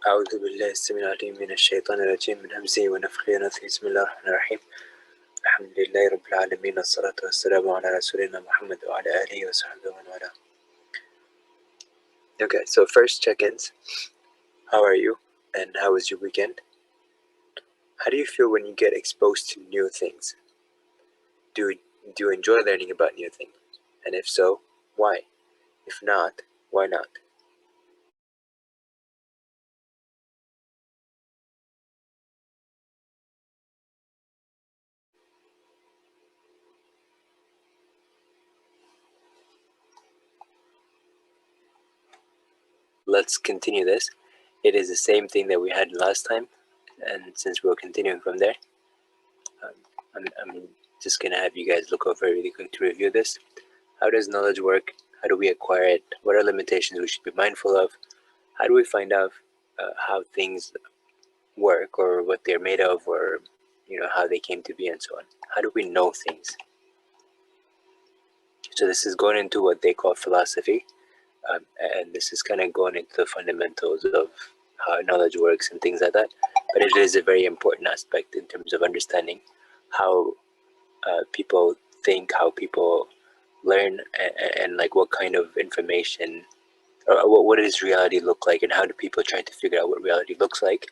أعوذ بالله السميع العليم من الشيطان الرجيم من همزه ونفخه ونفثه بسم الله الرحمن الرحيم الحمد لله رب العالمين والصلاة والسلام على رسولنا محمد وعلى آله وصحبه ومن والاه. Okay, so first check-ins. How are you? And how was your weekend? How do you feel when you get exposed to new things? Do you enjoy learning about new things? And if so, why? If not, why not? Let's continue this. It is the same thing that we had last time, and since we're continuing from there, I'm just gonna have you guys look over really quick to review this. How does knowledge work? How do we acquire it? What are limitations we should be mindful of? How do we find out how things work, or what they're made of, or how they came to be, and so on? How do we know things? So this is going into what they call philosophy, and this is kind of going into the fundamentals of how knowledge works and things like that. But it is a very important aspect in terms of understanding how people think, how people learn, and like what kind of information, or what does reality look like, and how do people try to figure out what reality looks like,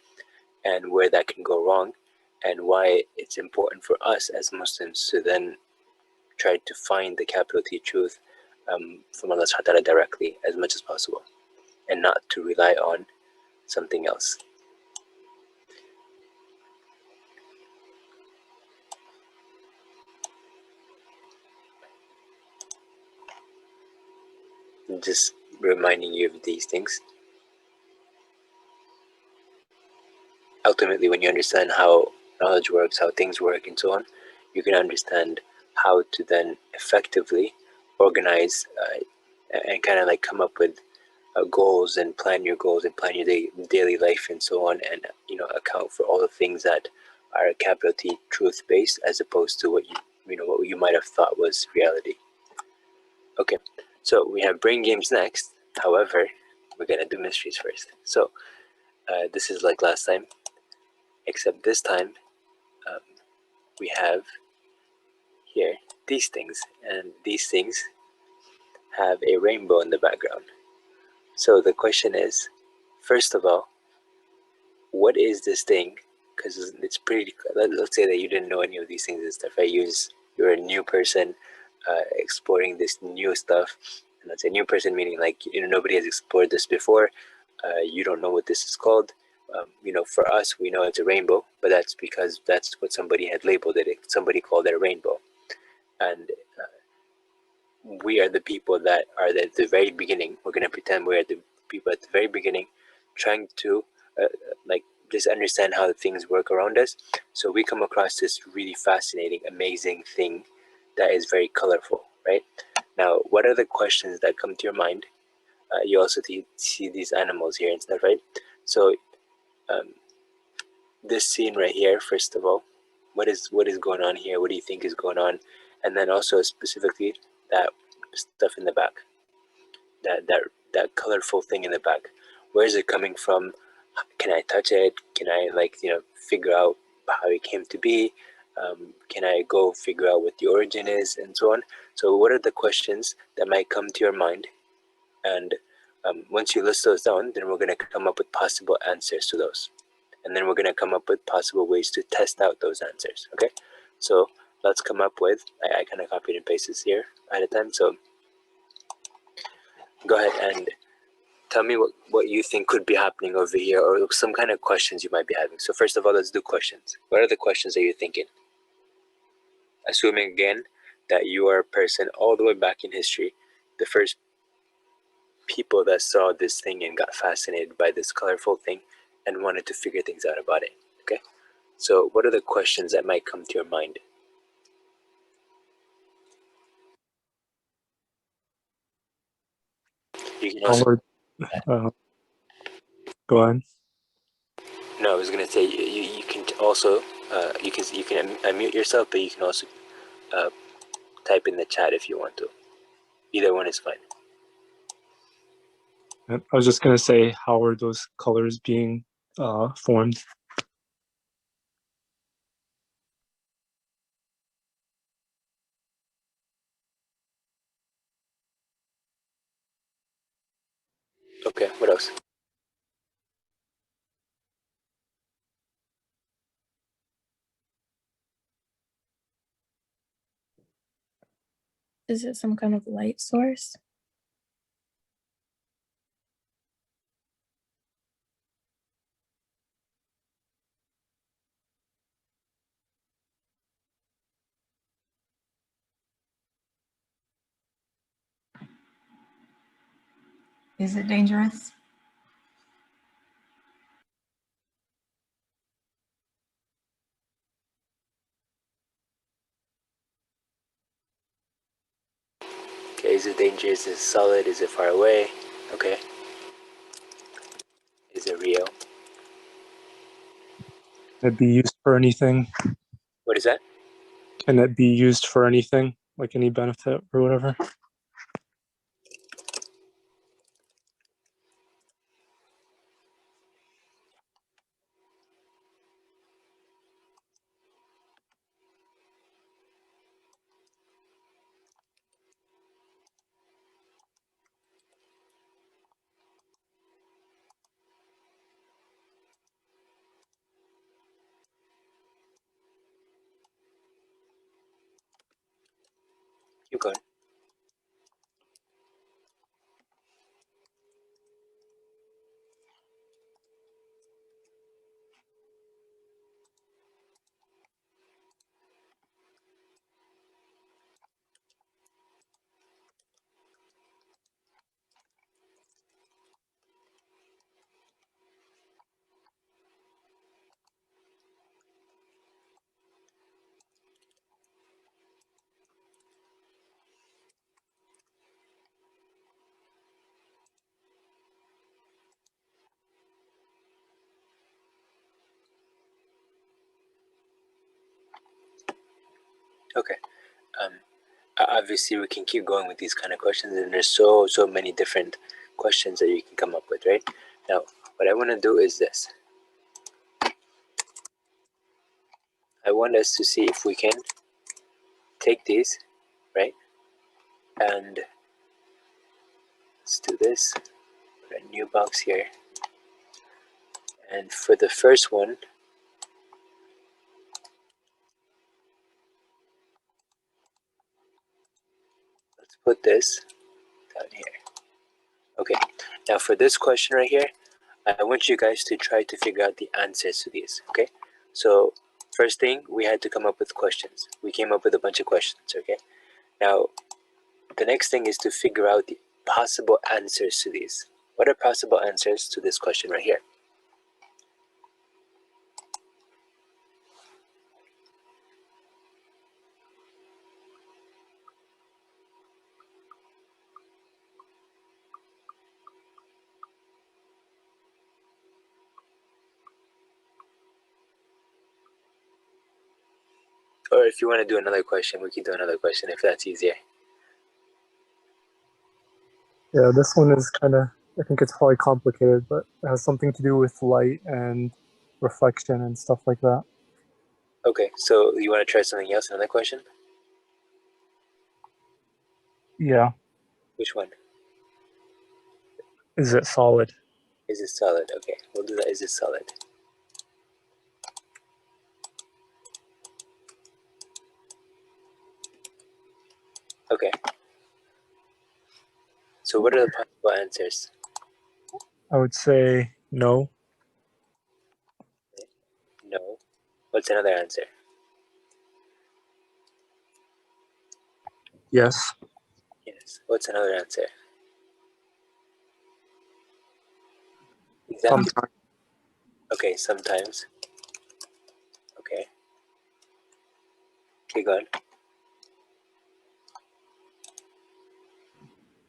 and where that can go wrong, and why it's important for us as Muslims to then try to find the capital T truth from Allah subhanahu wa ta'ala directly as much as possible, and not to rely on something else. Just reminding you of these things. Ultimately, when you understand how knowledge works, how things work, and so on, you can understand how to then effectively organize and kind of like come up with goals and plan your goals and plan your daily life and so on, and account for all the things that are capital T truth based, as opposed to what you might have thought was reality. Okay, so we have brain games next. However, we're gonna do mysteries first. So this is like last time, except this time we have here these things, and these things have a rainbow in the background. So the question is, first of all, what is this thing? Because it's pretty, let's say that you didn't know any of these things and stuff. You're a new person exploring this new stuff. And let's say new person meaning like nobody has explored this before. You don't know what this is called. For us, we know it's a rainbow, but that's because that's what somebody had labeled it. Somebody called it a rainbow. And we are the people that are at the very beginning. We're going to pretend we're the people at the very beginning, trying to just understand how the things work around us. So we come across this really fascinating, amazing thing that is very colorful, right? Now, what are the questions that come to your mind? You also see these animals here and stuff, right? So this scene right here, first of all, what is going on here? What do you think is going on? And then also specifically that stuff in the back, that colorful thing in the back. Where is it coming from? Can I touch it? Can I figure out how it came to be? Can I go figure out what the origin is, and so on? So what are the questions that might come to your mind? And once you list those down, then we're going to come up with possible answers to those. And then we're going to come up with possible ways to test out those answers, okay? So let's come up with, I kind of copied and pasted this here ahead of time, so go ahead and tell me what you think could be happening over here, or some kind of questions you might be having. So first of all, let's do questions. What are the questions that you're thinking? Assuming again that you are a person all the way back in history, the first people that saw this thing and got fascinated by this colorful thing and wanted to figure things out about it, okay? So what are the questions that might come to your mind? You can also... Go on. No, I was gonna say you can also you can unmute yourself, but you can also type in the chat if you want to. Either one is fine. I was just gonna say, how are those colors being formed? Okay, what else? Is it some kind of light source? Is it dangerous? Okay, is it dangerous? Is it solid? Is it far away? Okay. Is it real? Can it be used for anything? What is that? Can it be used for anything, like any benefit or whatever? Keep going. Okay. Obviously, we can keep going with these kind of questions, and there's so many different questions that you can come up with, right? Now, what I want to do is this. I want us to see if we can take these, right? And let's do this. Put a new box here. And for the first one, let's put this down here. Okay, now for this question right here, I want you guys to try to figure out the answers to these, okay? So first thing, we had to come up with questions. We came up with a bunch of questions, okay? Now, the next thing is to figure out the possible answers to these. What are possible answers to this question right here? Or if you want to do another question, we can do another question if that's easier. Yeah, this one is kind of, I think it's probably complicated, but it has something to do with light and reflection and stuff like that. Okay, so you want to try something else, another question? Yeah. Which one? Is it solid? Is it solid? Okay, we'll do that. Is it solid? Okay. So what are the possible answers? I would say no. No. What's another answer? Yes. Yes. What's another answer? Exactly. Sometimes. Okay, sometimes. Okay. Okay, go on.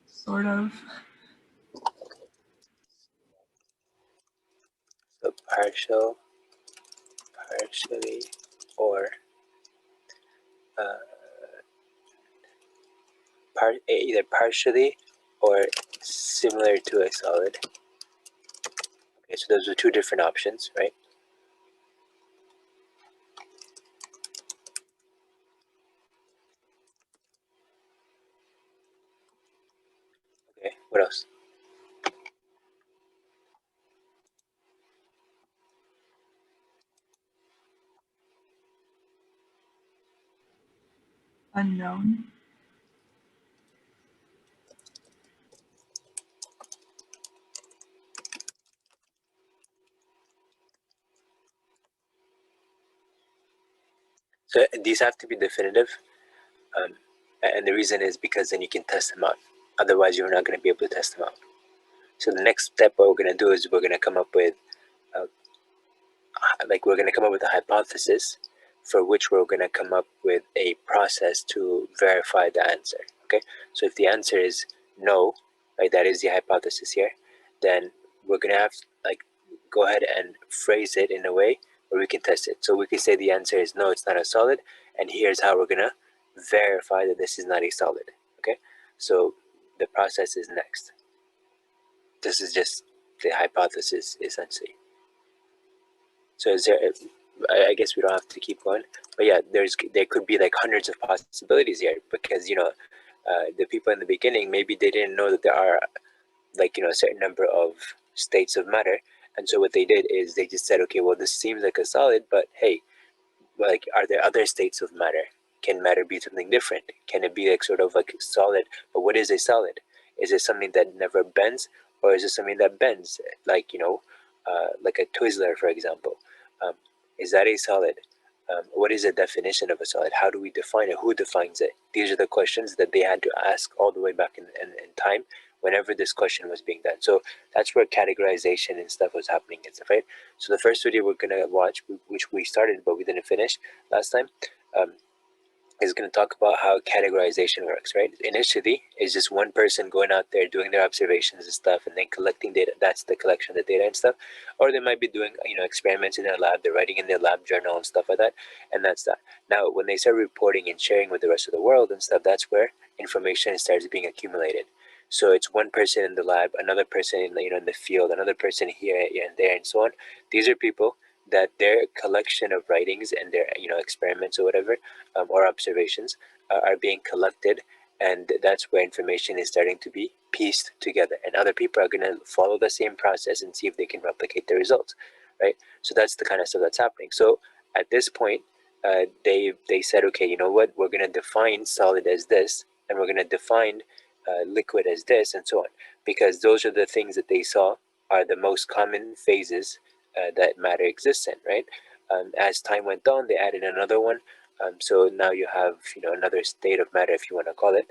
Sort of. So partial, partially, or either partially or similar to a solid. Okay, so those are two different options, right? Okay, what else? Unknown. So these have to be definitive, and the reason is because then you can test them out. Otherwise, you're not going to be able to test them out. So the next step, what we're going to do is we're going to come up with, we're going to come up with a hypothesis for which we're going to come up with a process to verify the answer. Okay, so if the answer is no, right, that is the hypothesis here, then we're going to have to go ahead and phrase it in a way where we can test it. So we can say the answer is no, it's not a solid, and here's how we're going to verify that this is not a solid. Okay, so the process is next. This is just the hypothesis essentially. So is there? I guess we don't have to keep going, but yeah, there could be like hundreds of possibilities here because the people in the beginning, maybe they didn't know that there are a certain number of states of matter, and so what they did is they just said, okay, well, this seems like a solid, but hey, are there other states of matter? Can matter be something different? Can it be like sort of like solid? But what is a solid? Is it something that never bends, or is it something that bends? Like a Twizzler, for example. Um, is that a solid? What is the definition of a solid? How do we define it? Who defines it? These are the questions that they had to ask all the way back in time whenever this question was being done. So that's where categorization and stuff was happening and stuff, right? So the first video we're going to watch, which we started but we didn't finish last time, is going to talk about how categorization works, right? Initially, it's just one person going out there doing their observations and stuff and then collecting data. That's the collection of the data and stuff. Or they might be doing, experiments in their lab. They're writing in their lab journal and stuff like that. And that's that. Now, when they start reporting and sharing with the rest of the world and stuff, that's where information starts being accumulated. So it's one person in the lab, another person in the field, another person here and there and so on. These are people that their collection of writings and their experiments or whatever, or observations are being collected, and that's where information is starting to be pieced together, and other people are going to follow the same process and see if they can replicate the results, right? So that's the kind of stuff that's happening. So at this point, they said, okay, you know what, we're going to define solid as this, and we're going to define liquid as this, and so on, because those are the things that they saw are the most common phases that matter exists in, right? As time went on, they added another one. So now you have another state of matter, if you want to call it,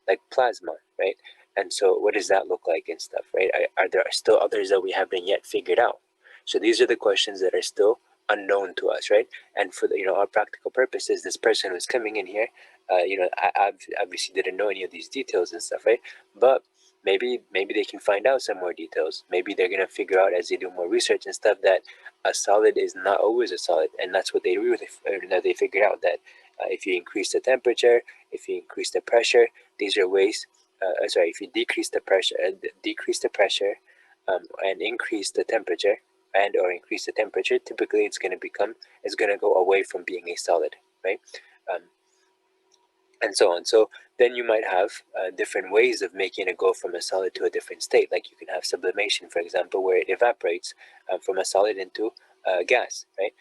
like plasma, right? And so what does that look like and stuff, right? Are there still others that we haven't yet figured out? So these are the questions that are still unknown to us, right? And for our practical purposes, this person who's coming in here, I obviously didn't know any of these details and stuff, right? But maybe they can find out some more details. Maybe they're gonna figure out as they do more research and stuff that a solid is not always a solid, and that's what they really they figured out, that if you increase the temperature, if you increase the pressure, these are ways. If you decrease the pressure, and increase the temperature, or increase the temperature, typically it's going to go away from being a solid, right? Um, and so on. So then you might have different ways of making it go from a solid to a different state. Like you can have sublimation, for example, where it evaporates from a solid into gas, right?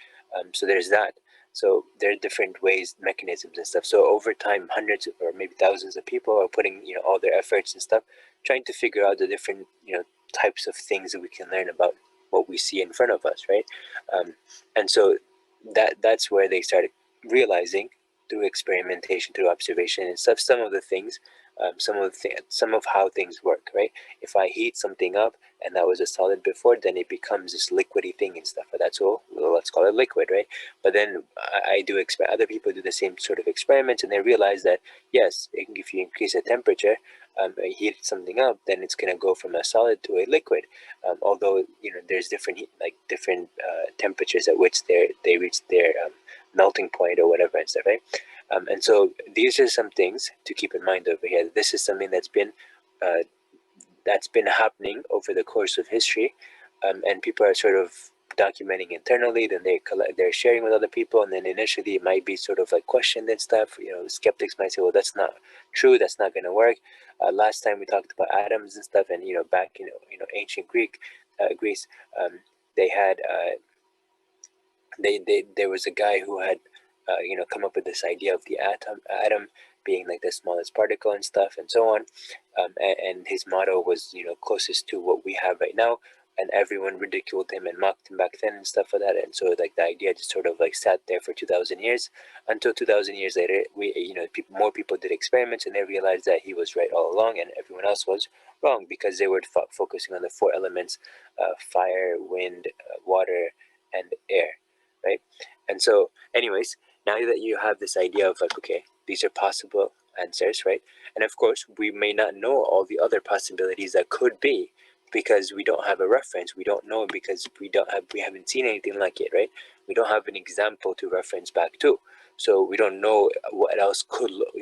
So there's that. So there are different ways, mechanisms and stuff. So over time, hundreds or maybe thousands of people are putting all their efforts and stuff, trying to figure out the different types of things that we can learn about what we see in front of us, right? And so that's where they started realizing, through experimentation, through observation and stuff, some of the things, some of how things work, right? If I heat something up and that was a solid before, then it becomes this liquidy thing and stuff. But that's all. Well, let's call it liquid, right? But then I do expect other people do the same sort of experiments, and they realize that yes, if you increase the temperature, heat something up, then it's going to go from a solid to a liquid. Although there's different temperatures at which they reach their melting point or whatever and stuff, right? And so these are some things to keep in mind over here. This is something that's been that's been happening over the course of history, and people are sort of documenting internally, then they're sharing with other people, and then initially it might be sort of like questioned and stuff. Skeptics might say, well, that's not true, that's not going to work. Last time we talked about atoms and stuff, and back ancient Greece, they had there was a guy who had come up with this idea of the atom being like the smallest particle and stuff and so on, and his motto was closest to what we have right now, and everyone ridiculed him and mocked him back then and stuff like that. And so like the idea just sort of like sat there for 2,000 years, until 2,000 years later more people did experiments, and they realized that he was right all along and everyone else was wrong, because they were focusing on the four elements: fire, wind, water, and air, right? And so anyways, now that you have this idea of like, okay, these are possible answers, right? And of course we may not know all the other possibilities that could be, because we don't have a reference. We don't know, because we haven't seen anything like it, right? We don't have an example to reference back to, so we don't know what else could look,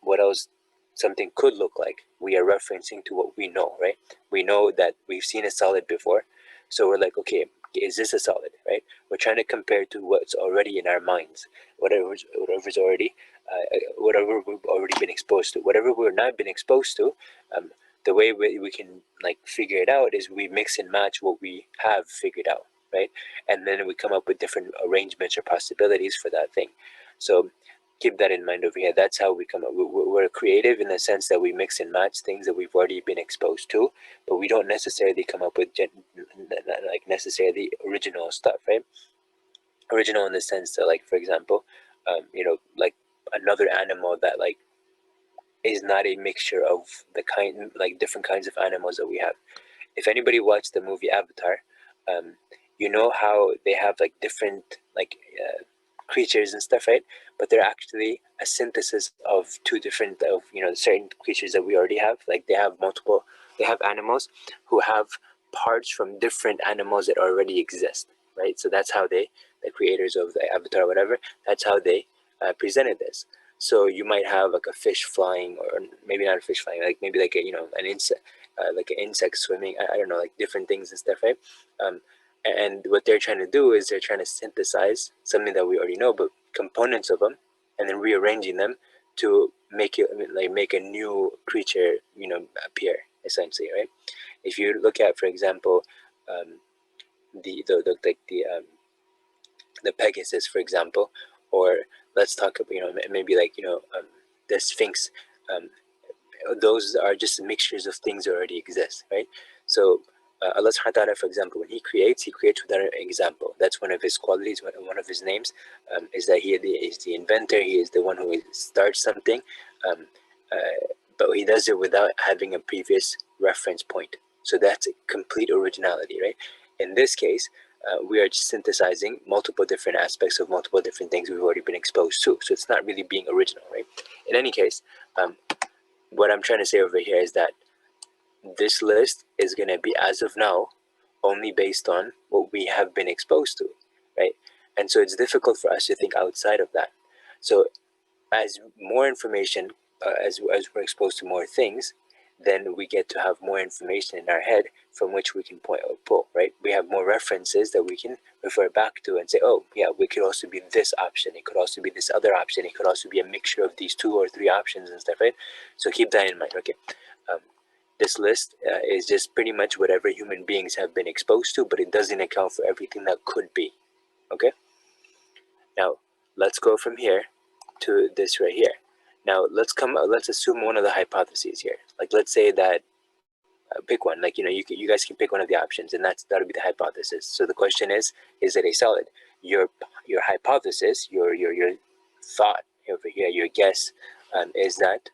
what else something could look like. We are referencing to what we know, right? We know that we've seen a solid before, so we're like, okay, is this a solid, right? We're trying to compare to what's already in our minds, whatever's already, whatever we've already been exposed to. Whatever we've not been exposed to, the way we can like figure it out is we mix and match what we have figured out, right? And then we come up with different arrangements or possibilities for that thing. So keep that in mind over here. That's how we come up. We're creative in the sense that we mix and match things that we've already been exposed to, but we don't necessarily come up with necessarily original stuff, right? Original in the sense that, like, for example, like another animal that like is not a mixture of different kinds of animals that we have. If anybody watched the movie Avatar, you know how they have like different creatures and stuff, right? But they're actually a synthesis of two different of certain creatures that we already have. Like they have animals who have parts from different animals that already exist, right? So that's how the creators of the Avatar or whatever, that's how they presented this. So you might have like a fish flying, or maybe not a fish flying, like maybe like an insect, like an insect swimming. I don't know, like different things and stuff, right? And what they're trying to do is they're trying to synthesize something that we already know, but components of them, and then rearranging them to make a new creature, appear, essentially, right? If you look at, for example, the Pegasus, for example, or let's talk about maybe the Sphinx. Um, those are just mixtures of things that already exist, right? So Allah subhanahu wa ta'ala, for example, when he creates without an example. That's one of his qualities, one of his names, is that he is the inventor. He is the one who starts something, but he does it without having a previous reference point. So that's complete originality, right? In this case, we are just synthesizing multiple different aspects of multiple different things we've already been exposed to. So it's not really being original, right? In any case, what I'm trying to say over here is that this list is going to be, as of now, only based on what we have been exposed to, right? And so it's difficult for us to think outside of that. So as more information, as we're exposed to more things, then we get to have more information in our head from which we can point or pull, right? We have more references that we can refer back to and say, oh yeah, we could also be this option, it could also be this other option, it could also be a mixture of these 2 or 3 options and stuff, right? So keep that in mind. Okay, this list is just pretty much whatever human beings have been exposed to, but it doesn't account for everything that could be. Okay, now let's go from here to this right here. Now let's assume one of the hypotheses here. Like, let's say that pick one. Like, you guys can pick one of the options, and that'll be the hypothesis. So the question is it a solid? Your hypothesis, your thought over here, your guess, is that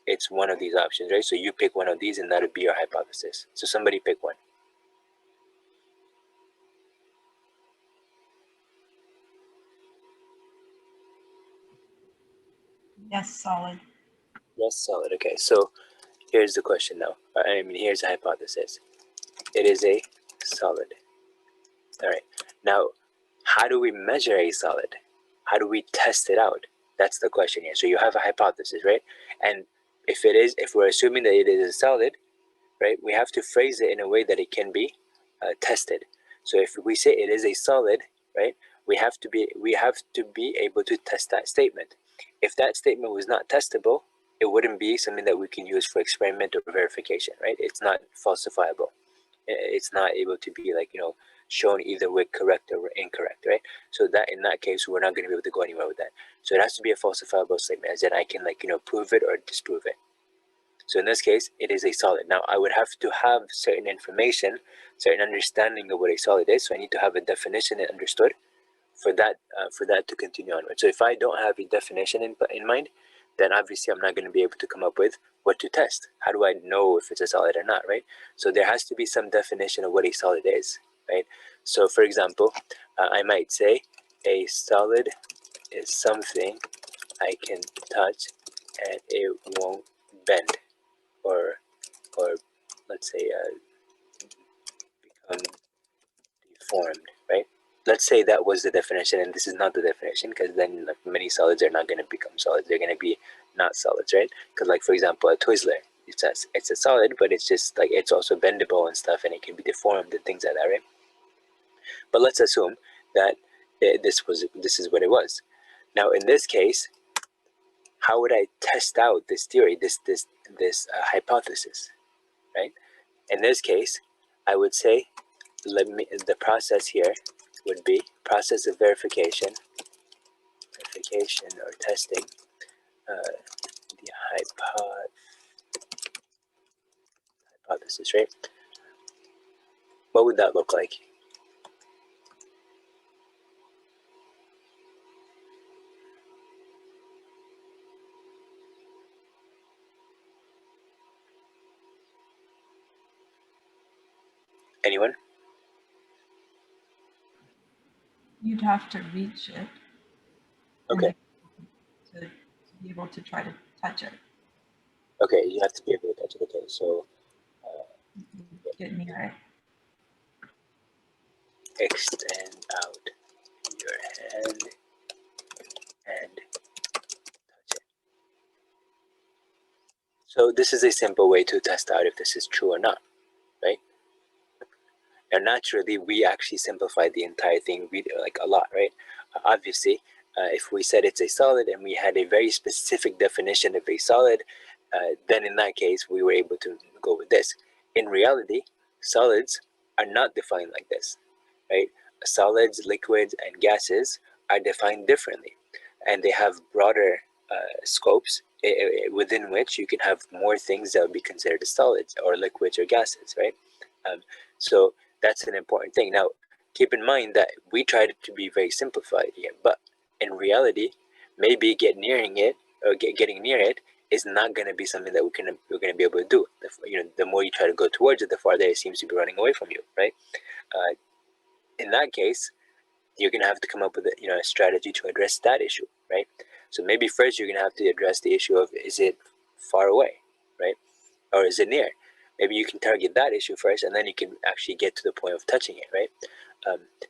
it's one of these options, right? So you pick one of these, and that'll be your hypothesis. So somebody pick one. Yes, solid. Yes, solid. Okay, so here's the question now. Here's the hypothesis. It is a solid. All right. Now, how do we measure a solid? How do we test it out? That's the question here. So you have a hypothesis, right? And if we're assuming that it is a solid, right, we have to phrase it in a way that it can be tested. So if we say it is a solid, right, we have to be able to test that statement. If that statement was not testable, it wouldn't be something that we can use for experimental verification, right? It's not falsifiable. It's not able to be like, shown either way correct or incorrect, right? So that in that case, we're not going to be able to go anywhere with that. So it has to be a falsifiable statement, as in I can prove it or disprove it. So in this case, it is a solid. Now I would have to have certain information, certain understanding of what a solid is. So I need to have a definition and understood for that to continue onward. So if I don't have a definition in mind, then obviously I'm not going to be able to come up with what to test. How do I know if it's a solid or not, right? So there has to be some definition of what a solid is, right? So for example, I might say a solid is something I can touch and it won't bend or let's say become deformed, right? Let's say that was the definition, and this is not the definition, because then many solids are not going to become solids. They're going to be not solids, right? Because for example, a Twizzler, it's a solid, but it's just it's also bendable and stuff, and it can be deformed and things like that, right? But let's assume that this is what it was. Now in this case, how would I test out this theory, this hypothesis, right? In this case, I would say the process here would be process of verification or testing the hypothesis, right? What would that look like? Anyone? You'd have to reach it. Okay. To be able to try to touch it. Okay, you have to be able to touch it. Okay, so get near it. Extend out your hand and touch it. So this is a simple way to test out if this is true or not, right? Now naturally, we actually simplified the entire thing a lot, right? Obviously, if we said it's a solid and we had a very specific definition of a solid, then in that case, we were able to go with this. In reality, solids are not defined like this, right? Solids, liquids, and gases are defined differently, and they have broader scopes within which you can have more things that would be considered as solids or liquids or gases, right? So that's an important thing. Now, keep in mind that we tried to be very simplified here, but in reality, maybe getting near it is not going to be something that we're going to be able to do. The more you try to go towards it, the farther it seems to be running away from you, right? In that case, you're going to have to come up with a strategy to address that issue, right? So maybe first you're going to have to address the issue of, is it far away, right? Or is it near? Maybe you can target that issue first, and then you can actually get to the point of touching it, right?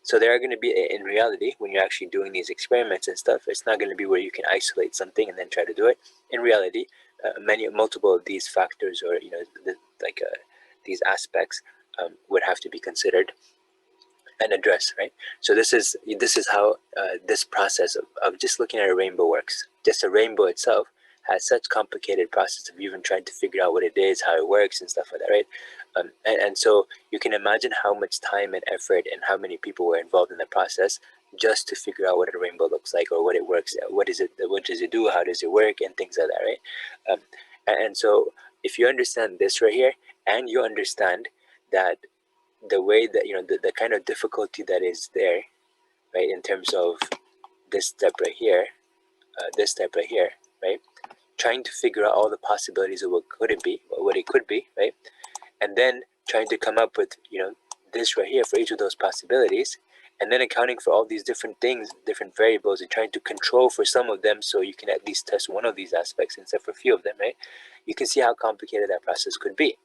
So there are going to be, in reality, when you're actually doing these experiments and stuff, it's not going to be where you can isolate something and then try to do it. In reality, multiple of these factors, or these aspects, would have to be considered and addressed, right? So this is how this process of just looking at a rainbow works. Just a rainbow itself has such complicated process of even trying to figure out what it is, how it works, and stuff like that, right? And so you can imagine how much time and effort and how many people were involved in the process just to figure out what a rainbow looks like, or what it works, what does it do, how does it work, and things like that, right? And so if you understand this right here, and you understand that the way that the kind of difficulty that is there, right, in terms of this step right here, right, trying to figure out all the possibilities of what it could be, right, and then trying to come up with this right here for each of those possibilities, and then accounting for all these different things, different variables, and trying to control for some of them so you can at least test one of these aspects instead for a few of them, right? You can see how complicated that process could be.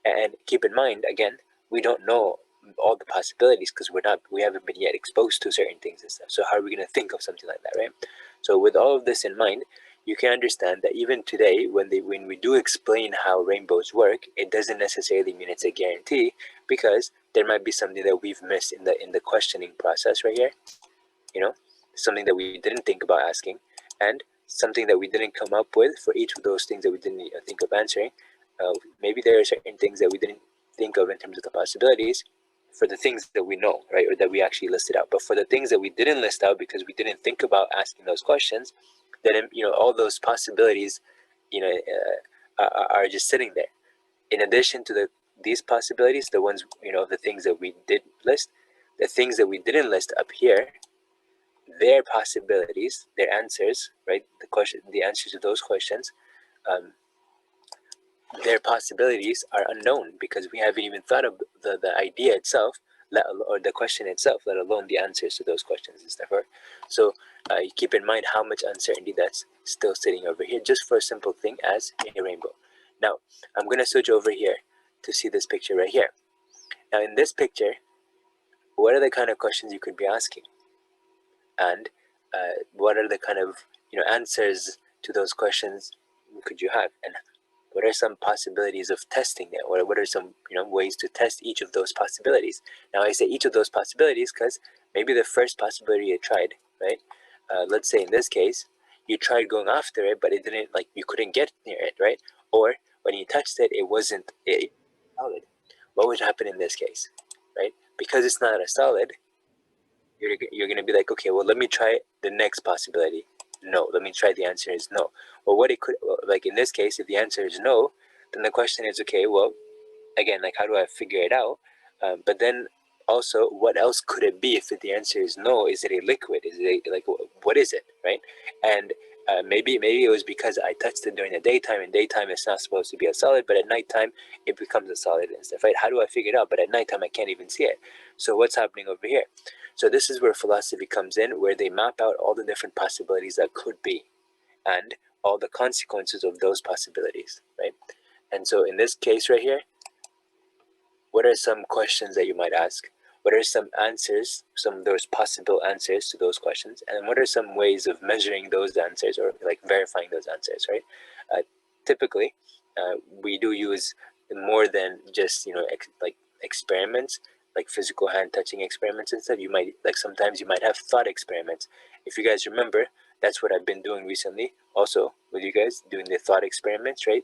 And keep in mind, again, we don't know all the possibilities because we haven't been yet exposed to certain things and stuff. So how are we going to think of something like that, right? So with all of this in mind, you can understand that even today, when we do explain how rainbows work, it doesn't necessarily mean it's a guarantee, because there might be something that we've missed in the questioning process right here, something that we didn't think about asking, and something that we didn't come up with for each of those things that we didn't think of answering. Maybe there are certain things that we didn't think of in terms of the possibilities for the things that we know, right, or that we actually listed out. But for the things that we didn't list out because we didn't think about asking those questions, then all those possibilities, are just sitting there. In addition to these possibilities, the ones, the things that we did list, the things that we didn't list up here, their possibilities, their answers, right? The answers to those questions, their possibilities are unknown because we haven't even thought of the idea itself, or the question itself, let alone the answers to those questions and stuff. So you keep in mind how much uncertainty that's still sitting over here, just for a simple thing as a rainbow. Now, I'm going to switch over here to see this picture right here. Now, in this picture, what are the kind of questions you could be asking? And what are the kind of answers to those questions could you have? And what are some possibilities of testing it? What are some ways to test each of those possibilities? Now, I say each of those possibilities because maybe the first possibility you tried, right? Let's say in this case, you tried going after it, but it didn't, you couldn't get near it, right? Or when you touched it, it wasn't solid. What would happen in this case, right? Because it's not a solid, you're going to be like, okay, well, let me try the next possibility. No, let me try, the answer is no. Well, what it could, like in this case, if the answer is no, then the question is, okay, well, again, how do I figure it out? But then also, what else could it be if the answer is no? Is it a liquid? Is it what is it, right? And maybe it was because I touched it during the daytime. In daytime, it's not supposed to be a solid, but at nighttime, it becomes a solid and stuff, right? How do I figure it out? But at nighttime, I can't even see it. So what's happening over here? So this is where philosophy comes in, where they map out all the different possibilities that could be, and all the consequences of those possibilities, right? And so in this case right here, what are some questions that you might ask? What are some answers, some of those possible answers to those questions? And what are some ways of measuring those answers, or verifying those answers, right? Typically, we do use more than just, experiments, like physical hand touching experiments and stuff. You might, sometimes you might have thought experiments. If you guys remember, that's what I've been doing recently also with you guys, doing the thought experiments, right?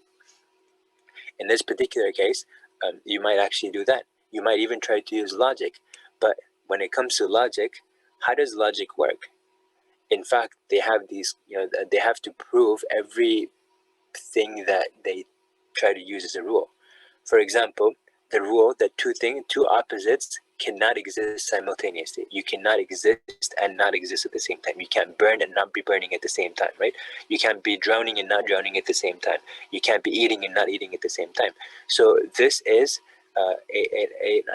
In this particular case, you might actually do that. You might even try to use logic. But when it comes to logic, how does logic work? In fact, they have these, they have to prove every thing that they try to use as a rule. For example, the rule that two opposites cannot exist simultaneously. You cannot exist and not exist at the same time. You can't burn and not be burning at the same time, right? You can't be drowning and not drowning at the same time. You can't be eating and not eating at the same time. So this is a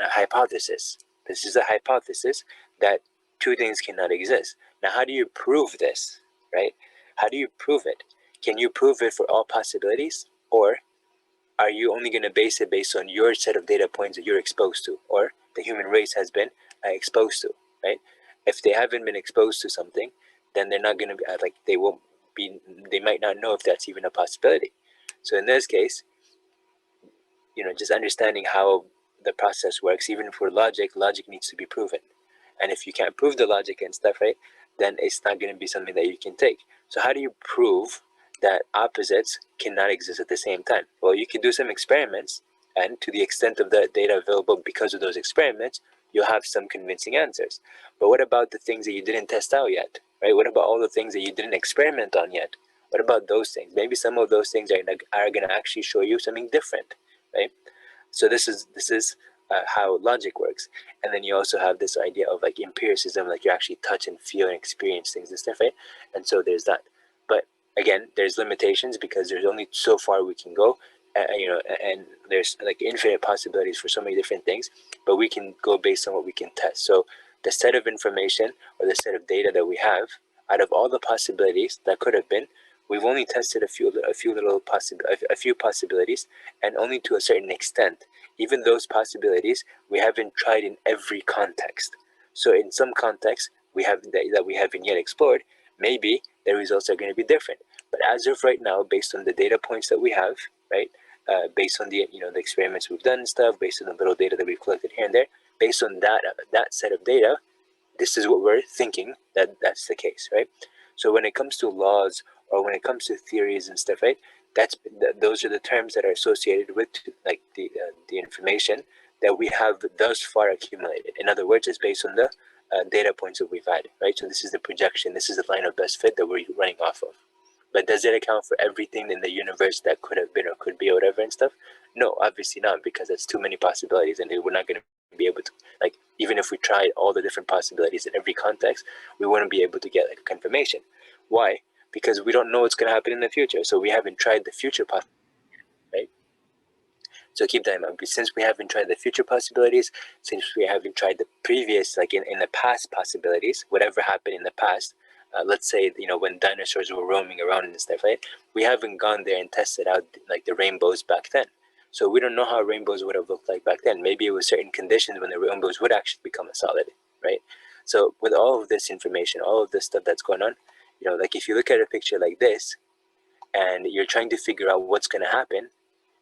hypothesis. This is a hypothesis that two things cannot exist. Now, how do you prove this, right? How do you prove it? Can you prove it for all possibilities? Or are you only going to base it based on your set of data points that you're exposed to, or the human race has been exposed to, right? If they haven't been exposed to something, then they're not going to be they might not know if that's even a possibility. So in this case, just understanding how the process works, even for logic needs to be proven. And if you can't prove the logic and stuff, right, then it's not going to be something that you can take. So how do you prove that opposites cannot exist at the same time? Well, you can do some experiments, and to the extent of the data available because of those experiments, you'll have some convincing answers. But what about the things that you didn't test out yet, right? What about all the things that you didn't experiment on yet? What about those things? Maybe some of those things are going to actually show you something different, right? So this is how logic works. And then you also have this idea of empiricism, you actually touch and feel and experience things and stuff, right? And so there's that. But again, there's limitations because there's only so far we can go, and there's infinite possibilities for so many different things, but we can go based on what we can test. So the set of information or the set of data that we have, out of all the possibilities that could have been, we've only tested a few possibilities, and only to a certain extent. Even those possibilities, we haven't tried in every context. So in some contexts that we haven't yet explored, maybe the results are going to be different. But as of right now, based on the data points that we have, right, based on the the experiments we've done and stuff, based on the little data that we've collected here and there, based on that set of data, this is what we're thinking that's the case, right? So when it comes to laws or when it comes to theories and stuff, right, those are the terms that are associated with like the information that we have thus far accumulated. In other words, it's based on the data points that we've had, right? So this is the projection, this is the line of best fit that we're running off of. But does it account for everything in the universe that could have been or could be or whatever and stuff? No, obviously not, because that's too many possibilities, and we're not going to be able to, like, even if we tried all the different possibilities in every context, we wouldn't be able to get like a confirmation. Why? Because we don't know what's going to happen in the future, so we haven't tried the future possibilities, right? So keep that in mind. Since we haven't tried the future possibilities, since we haven't tried the previous, like in the past possibilities, whatever happened in the past, let's say when dinosaurs were roaming around and stuff, right? We haven't gone there and tested out like the rainbows back then. So we don't know how rainbows would have looked like back then. Maybe it was certain conditions when the rainbows would actually become a solid, right? So with all of this information, all of this stuff that's going on, like if you look at a picture like this and you're trying to figure out what's going to happen,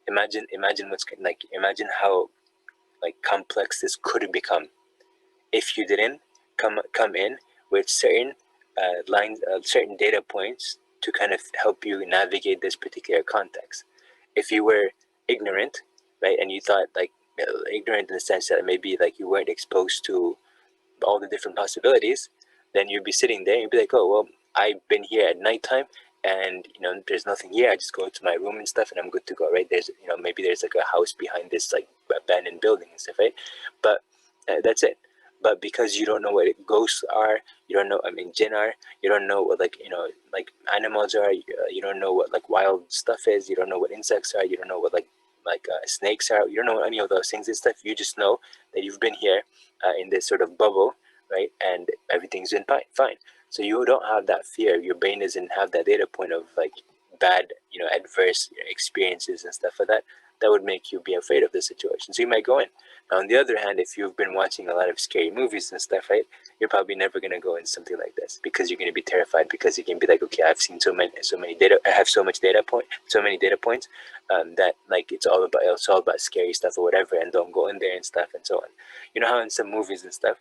imagine imagine how like complex this could become if you didn't come in with certain lines, certain data points to kind of help you navigate this particular context. If you were ignorant, right, and you thought like ignorant in the sense that maybe like you weren't exposed to all the different possibilities, then you'd be sitting there and you'd be like, oh well, I've been here at nighttime and there's nothing here. I just go to my room and stuff and I'm good to go, right? There's maybe there's like a house behind this like abandoned building and stuff, right? But that's it. But because you don't know what ghosts are, you don't know, I mean, jinn are, you don't know what like like animals are, you don't know what like wild stuff is, you don't know what insects are, you don't know what like snakes are, you don't know any of those things and stuff. You just know that you've been here in this sort of bubble, right? And everything's been fine. So you don't have that fear. Your brain doesn't have that data point of like bad, adverse experiences and stuff like that. That would make you be afraid of the situation. So you might go in. Now, on the other hand, if you've been watching a lot of scary movies and stuff, right, you're probably never going to go in something like this because you're going to be terrified, because you can be like, okay, I've seen so many data, I have so many data points that like it's all about scary stuff or whatever, and don't go in there and stuff and so on. You know how in some movies and stuff,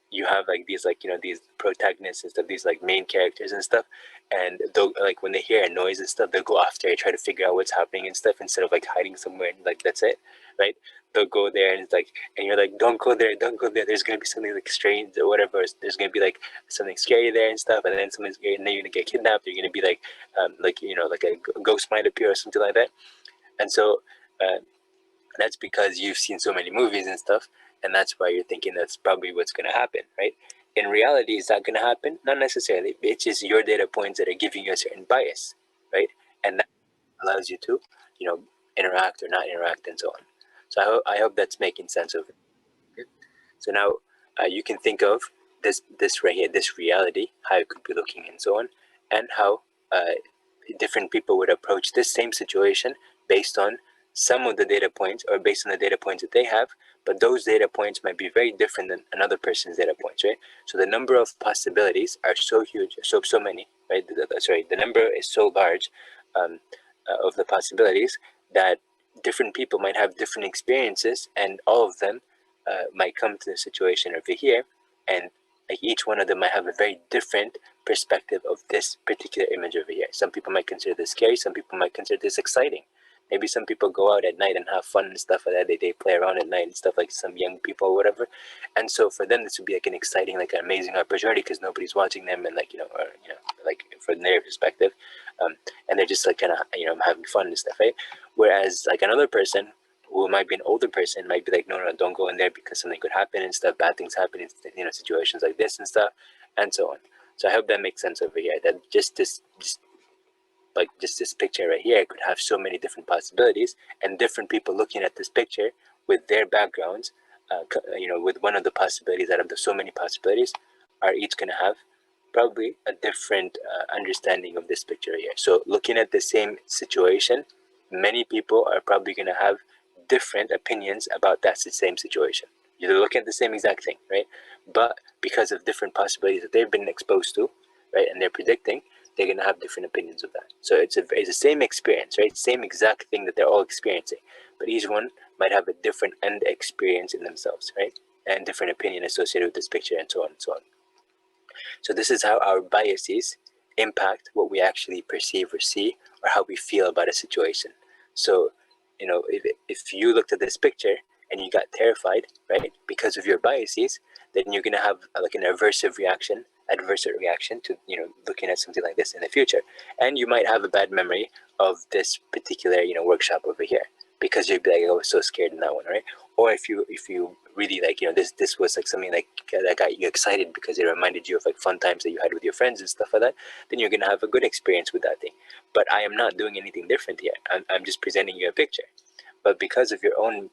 you have like these these protagonists and stuff, these like main characters and stuff, and they'll like when they hear a noise and stuff, they'll go after it, try to figure out what's happening and stuff instead of like hiding somewhere and like that's it, right? They'll go there and it's like, and you're like, don't go there, there's gonna be something like strange or whatever, there's gonna be like something scary there and stuff, and then something's scary, and then you're gonna get kidnapped, you're gonna be like like a ghost might appear or something like that. And so that's because you've seen so many movies and stuff, and that's why you're thinking that's probably what's going to happen, right? In reality, is that going to happen? Not necessarily. It's just your data points that are giving you a certain bias, right? And that allows you to, interact or not interact and so on. So I hope that's making sense of it. Okay? So now you can think of this right here, this reality, how it could be looking and so on, and how different people would approach this same situation based on some of the data points or based on the data points that they have, but those data points might be very different than another person's data points, right? So the number of possibilities are so huge, so many, right? The number is so large of the possibilities that different people might have different experiences, and all of them might come to the situation over here, and like each one of them might have a very different perspective of this particular image over here. Some people might consider this scary, some people might consider this exciting. Maybe some people go out at night and have fun and stuff like that. They play around at night and stuff, like some young people or whatever. And so for them, this would be like an exciting, like an amazing opportunity because nobody's watching them, and like, like from their perspective. And they're just like kind of, having fun and stuff, right? Whereas like another person who might be an older person might be like, no, don't go in there because something could happen and stuff. Bad things happen in, situations like this and stuff and so on. So I hope that makes sense over here, that just this picture right here could have so many different possibilities, and different people looking at this picture with their backgrounds, with one of the possibilities out of the so many possibilities, are each going to have probably a different understanding of this picture here. So looking at the same situation, many people are probably going to have different opinions about that same situation. You're looking at the same exact thing, right? But because of different possibilities that they've been exposed to, right, and they're predicting, they're going to have different opinions of that. So it's the same experience, right? Same exact thing that they're all experiencing, but each one might have a different end experience in themselves, right? And different opinion associated with this picture, and so on and so on. So this is how our biases impact what we actually perceive or see, or how we feel about a situation. So, if you looked at this picture and you got terrified, right, because of your biases, then you're going to have like an adverse reaction to, looking at something like this in the future. And you might have a bad memory of this particular, workshop over here, because you'd be like, I was so scared in that one, right? Or if you really like, this was like something like that got you excited because it reminded you of like fun times that you had with your friends and stuff like that, then you're gonna have a good experience with that thing. But I am not doing anything different here. I'm just presenting you a picture. But because of your own,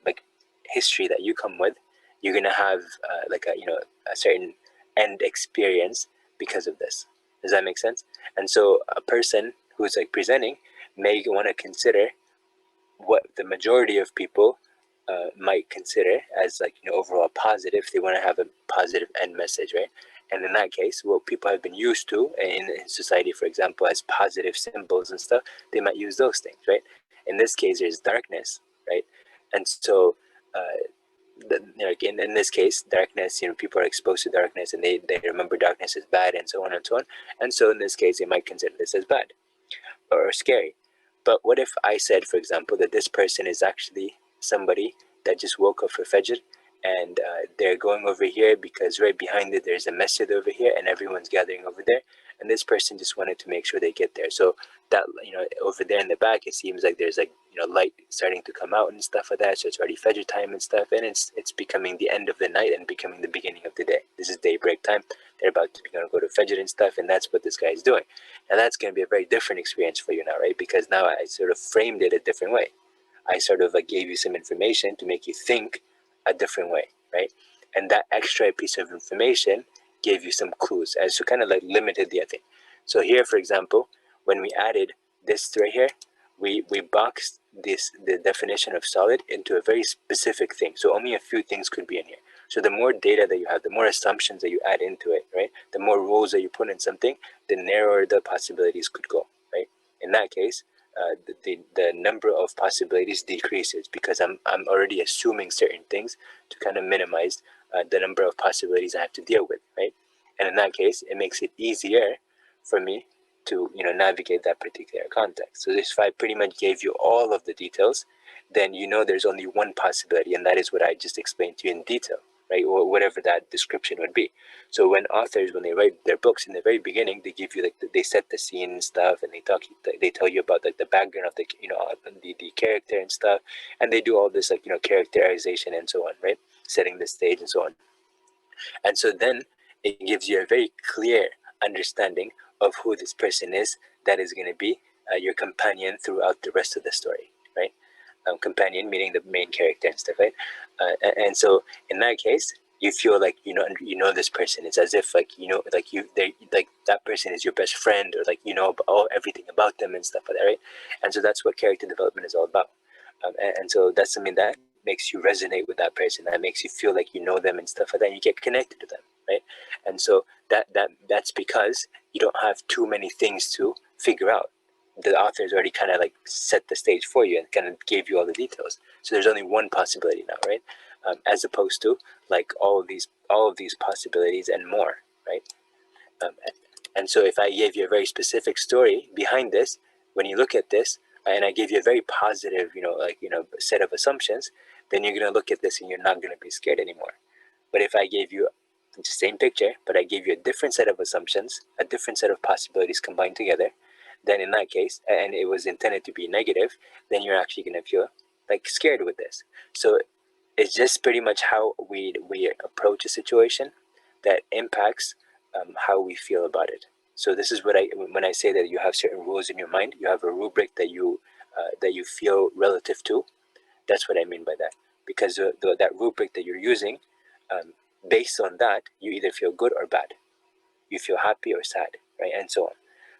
like history that you come with, you're gonna have like a certain end experience because of this. Does that make sense? And so a person who's like presenting may want to consider what the majority of people might consider as like overall positive. They want to have a positive end message, right? And in that case, what people have been used to in society, for example, as positive symbols and stuff, they might use those things, right? In this case, there's darkness, right? And so in this case, darkness, people are exposed to darkness, and they remember darkness as bad, and so on and so on. And so in this case, they might consider this as bad or scary. But what if I said, for example, that this person is actually somebody that just woke up for Fajr, and they're going over here because right behind it there's a masjid over here, and everyone's gathering over there, and this person just wanted to make sure they get there. So that, over there in the back, it seems like there's like light starting to come out and stuff like that. So it's already Fajr time and stuff, and it's becoming the end of the night and becoming the beginning of the day. This is daybreak time. They're about to go to Fajr and stuff, and that's what this guy is doing. And that's going to be a very different experience for you now, right? Because now I sort of framed it a different way. I sort of like gave you some information to make you think a different way, right? And that extra piece of information gave you some clues, and so kind of like limited the thing. So here, for example, when we added this right here, we boxed the definition of solid into a very specific thing. So only a few things could be in here. So the more data that you have, the more assumptions that you add into it, right? The more rules that you put in something, the narrower the possibilities could go, right? In that case, the number of possibilities decreases because I'm already assuming certain things to kind of minimize the number of possibilities I have to deal with, right? And in that case, it makes it easier for me to navigate that particular context. So if I pretty much gave you all of the details, then there's only one possibility, and that is what I just explained to you in detail, right? Or whatever that description would be. So when authors, when they write their books in the very beginning, they give you they set the scene and stuff, and they tell you about like the background of the character and stuff, and they do all this characterization and so on, right? Setting the stage and so on. And so then it gives you a very clear understanding of who this person is that is going to be your companion throughout the rest of the story, right? Companion meaning the main character and stuff, right? And so in that case, you feel like this person. It's as if that person is your best friend, or everything about them and stuff like that, right? And so that's what character development is all about. And so that's something that makes you resonate with that person, that makes you feel like you know them and stuff like that, and you get connected to them, right? And so that's because you don't have too many things to figure out. The authors already kind of like set the stage for you and kind of gave you all the details. So there's only one possibility now, right? As opposed to like all of these possibilities and more, right? And so if I gave you a very specific story behind this, when you look at this, and I gave you a very positive, set of assumptions, then you're going to look at this and you're not going to be scared anymore. But if I gave you the same picture, but I gave you a different set of assumptions, a different set of possibilities combined together, then in that case, and it was intended to be negative, then you're actually going to feel like scared with this. So it's just pretty much how we approach a situation that impacts how we feel about it. So this is when I say that you have certain rules in your mind, you have a rubric that you feel relative to. That's what I mean by that. Because that rubric that you're using, based on that, you either feel good or bad, you feel happy or sad, right, and so on.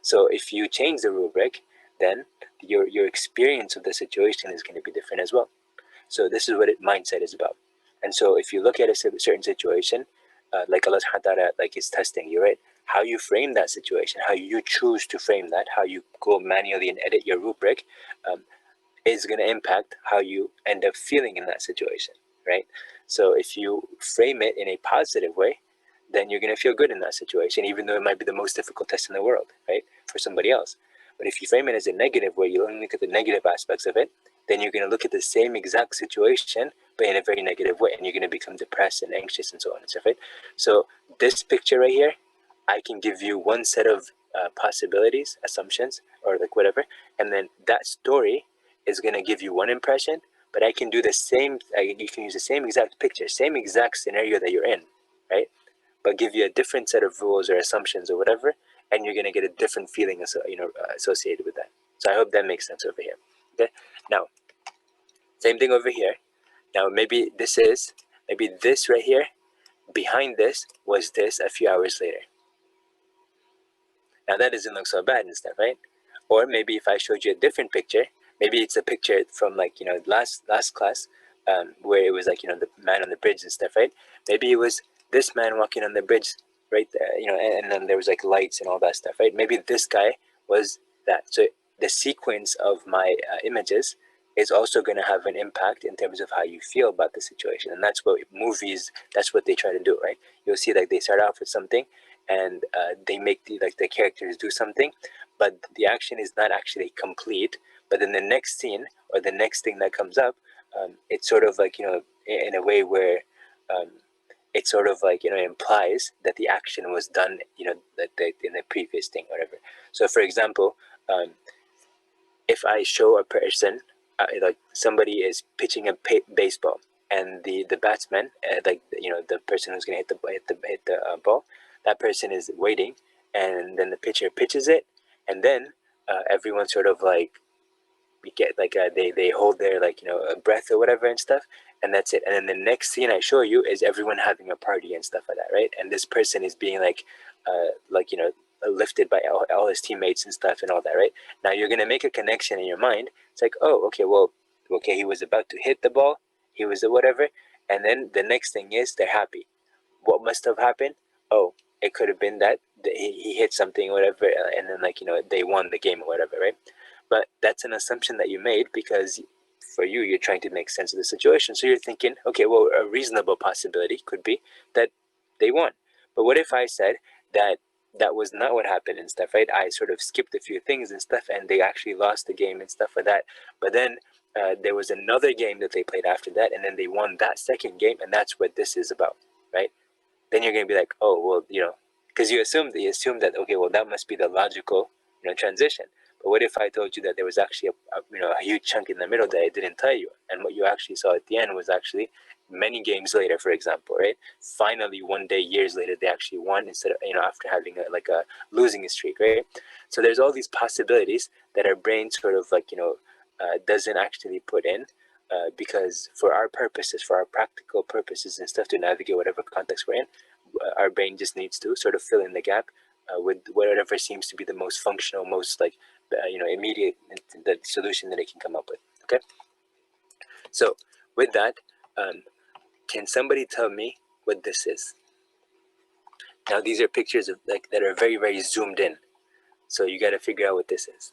So if you change the rubric, then your experience of the situation is going to be different as well. So this is what mindset is about. And so if you look at a certain situation, like Allah subhanahu wa ta'ala is testing you, right? how you frame that situation, how you choose to frame that, how you go manually and edit your rubric, is going to impact how you end up feeling in that situation, right? So if you frame it in a positive way, then you're going to feel good in that situation, even though it might be the most difficult test in the world, right, for somebody else. But if you frame it as a negative way, you only look at the negative aspects of it, then you're going to look at the same exact situation, but in a very negative way, and you're going to become depressed and anxious and so on and so forth. So this picture right here, I can give you one set of possibilities, assumptions, or like whatever, and then that story is going to give you one impression, but I can do the same, you can use the same exact picture, same exact scenario that you're in, right? But give you a different set of rules or assumptions or whatever, and you're going to get a different feeling associated with that. So I hope that makes sense over here. Okay, now same thing over here. Now maybe this right here, behind this was this a few hours later. Now that doesn't look so bad and stuff, right? Or maybe if I showed you a different picture, maybe it's a picture from like, last class, where it was like, the man on the bridge and stuff, right? Maybe it was this man walking on the bridge right there, and then there was like lights and all that stuff, right? Maybe this guy was that. So the sequence of my images is also going to have an impact in terms of how you feel about the situation. And that's what movies, that's what they try to do, right? You'll see like they start off with something, and they make the characters do something, but the action is not actually complete. But then the next scene or the next thing that comes up, it's sort of like, in a way where it sort of like, implies that the action was done, in the previous thing, whatever. So for example, if I show a person, like somebody is pitching a baseball, and the batsman, the person who's going to hit the ball, that person is waiting, and then the pitcher pitches it, and then everyone sort of like, we get like they hold their breath or whatever and stuff, and that's it. And then the next scene I show you is everyone having a party and stuff like that, right? And this person is being lifted by all his teammates and stuff and all that, right? Now you're gonna make a connection in your mind. It's like, oh, okay, well, okay, he was about to hit the ball, he was a whatever, and then the next thing is they're happy. What must have happened? Oh, it could have been that he hit something or whatever, and then they won the game or whatever, right? But that's an assumption that you made because for you're trying to make sense of the situation. So you're thinking, okay, well, a reasonable possibility could be that they won. But what if I said that that was not what happened and stuff, right? I sort of skipped a few things and stuff, and they actually lost the game and stuff like that. But then there was another game that they played after that, and then they won that second game, and that's what this is about, right? Then you're going to be like, oh, well, because you assume that, okay, well, that must be the logical, transition. But what if I told you that there was actually a huge chunk in the middle that I didn't tell you, and what you actually saw at the end was actually many games later, for example, right? Finally, one day, years later, they actually won instead of, after having a losing streak, right? So there's all these possibilities that our brain sort of doesn't actually put in, because for our purposes, for our practical purposes and stuff, to navigate whatever context we're in, our brain just needs to sort of fill in the gap with whatever seems to be the most functional, most immediate, the solution that it can come up with. Okay. So with that, can somebody tell me what this is? Now these are pictures of that are very, very zoomed in. So you got to figure out what this is.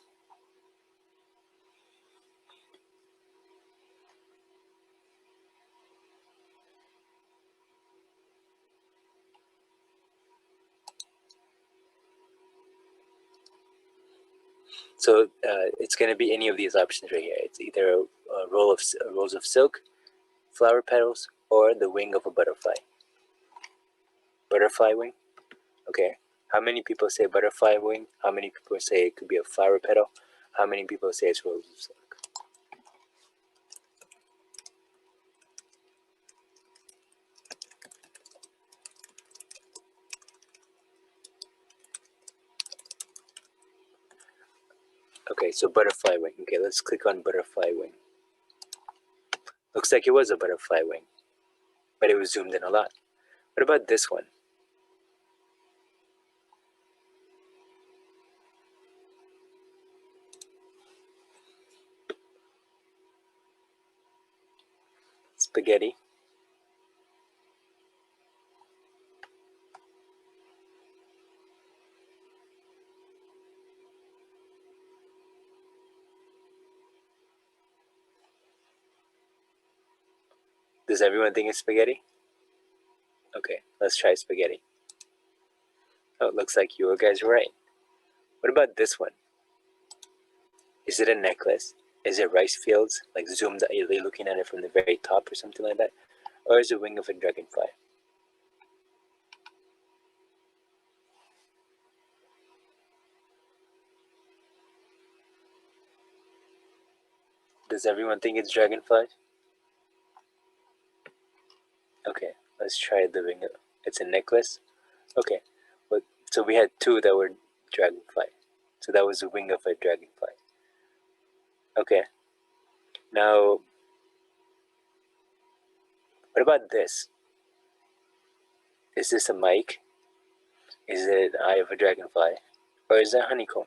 So it's going to be any of these options right here. It's either a rolls of silk, flower petals, or the wing of a butterfly. Butterfly wing. Okay. How many people say butterfly wing? How many people say it could be a flower petal? How many people say it's rolls of silk? Okay, so butterfly wing. Okay, let's click on butterfly wing. Looks like it was a butterfly wing, but it was zoomed in a lot. What about this one? Spaghetti. Does everyone think it's spaghetti? Okay, let's try spaghetti. Oh, it looks like you guys were right. What about this one? Is it a necklace? Is it rice fields, like zoomed out, you're looking at it from the very top or something like that? Or is it wing of a dragonfly? Does everyone think it's dragonfly? Okay, let's try the wing. It's a necklace. Okay, but so we had two that were dragonfly. So that was the wing of a dragonfly. Okay. Now, what about this? Is this a mic? Is it an eye of a dragonfly? Or is it honeycomb?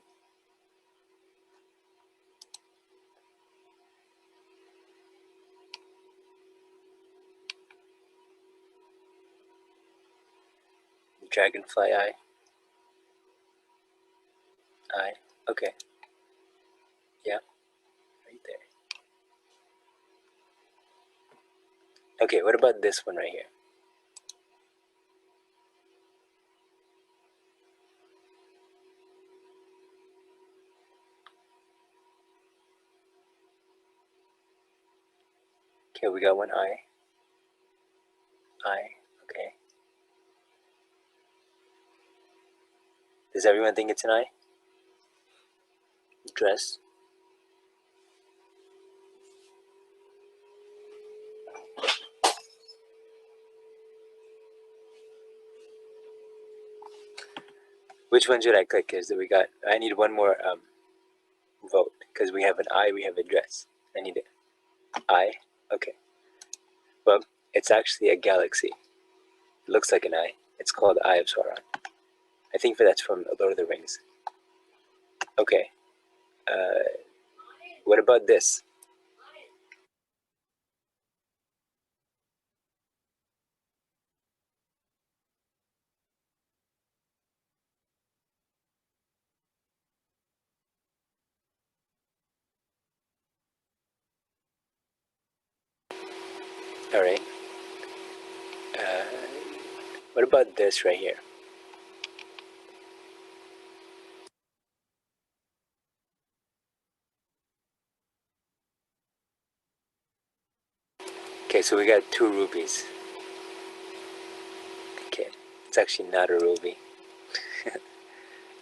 Dragonfly eye? Eye. Okay. Yeah, right there. Okay, what about this one right here? Okay, we got one eye. Eye. Okay. Does everyone think it's an eye? Dress. Which one should I click? Because we got. I need one more vote because we have an eye. We have a dress. I need it. Eye. Okay. Well, it's actually a galaxy. It looks like an eye. It's called the Eye of Sauron. I think that's from Lord of the Rings. Okay. What about this? All right. Uh, what about this right here? Okay, so we got two rubies. Okay, it's actually not a ruby.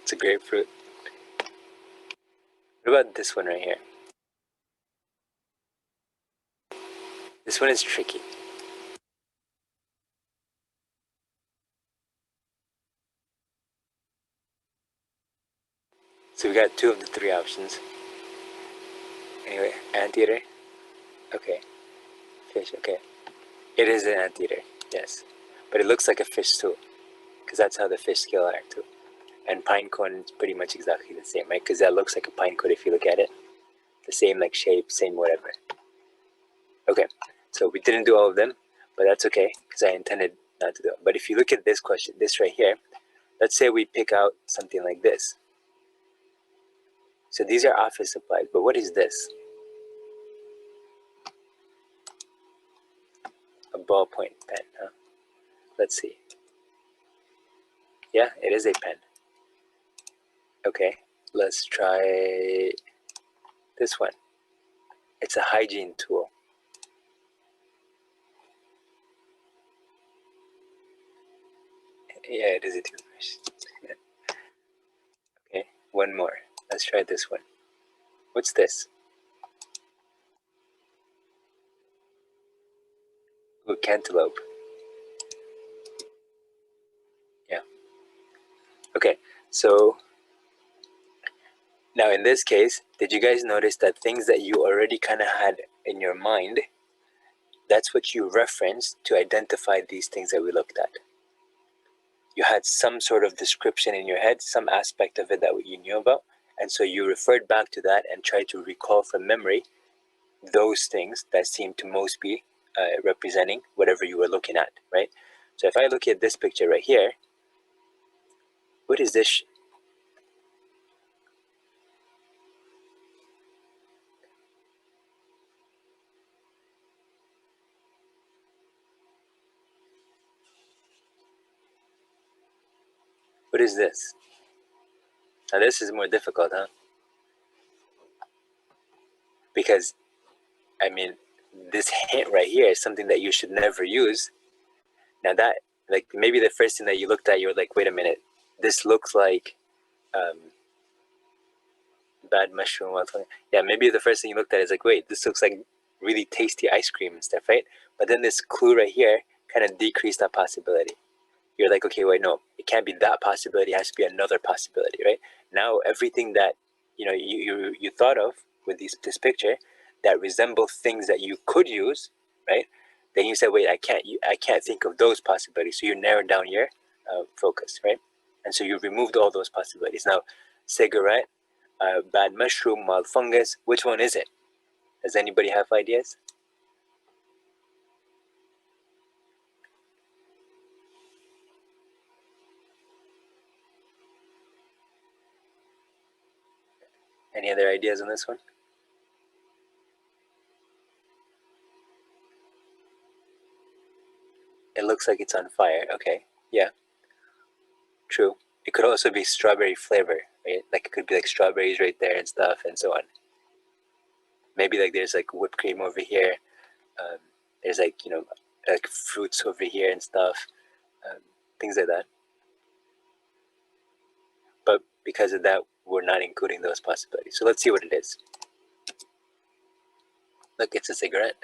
It's a grapefruit. What about this one right here? This one is tricky. So we got two of the three options. Anyway, anteater. Okay. Fish. Okay. It is an anteater. Yes, but it looks like a fish too, because that's how the fish scale are too. And pine cone is pretty much exactly the same, right? Because that looks like a pine cone if you look at it. The same like shape, same whatever. Okay, so we didn't do all of them, but that's okay because I intended not to do it. But if you look at this question, this right here, let's say we pick out something like this. So these are office supplies, but what is this? A ballpoint pen, huh? Let's see. Yeah, it is a pen. Okay, let's try this one. It's a hygiene tool. Yeah, it is a toothbrush. Okay, one more. Let's try this one. What's this? Ooh, cantaloupe. Yeah. Okay, so now in this case, did you guys notice that things that you already kind of had in your mind, that's what you referenced to identify these things that we looked at? You had some sort of description in your head, some aspect of it that you knew about, and so you referred back to that and tried to recall from memory those things that seem to most be representing whatever you were looking at, right? So if I look at this picture right here, what is this? What is this? Now this is more difficult, huh? Because, I mean, this hint right here is something that you should never use. Now that, like, maybe the first thing that you looked at, you were like, wait a minute, this looks like bad mushroom. Yeah, maybe the first thing you looked at is like, wait, this looks like really tasty ice cream and stuff, right? But then this clue right here kind of decreased that possibility. You're like, okay, wait, no, it can't be that possibility. It has to be another possibility, right? Now everything that you thought of with this picture that resemble things that you could use, right? Then you said, wait, I can't think of those possibilities. So you narrowed down your focus, right? And so you removed all those possibilities. Now, cigarette, bad mushroom, mild fungus. Which one is it? Does anybody have ideas? Any other ideas on this one? It looks like it's on fire. Okay, yeah, true. It could also be strawberry flavor, right? Like it could be like strawberries right there and stuff and so on. Maybe like there's like whipped cream over here. There's like, like fruits over here and stuff. Things like that. But because of that, we're not including those possibilities. So let's see what it is. Look, it's a cigarette.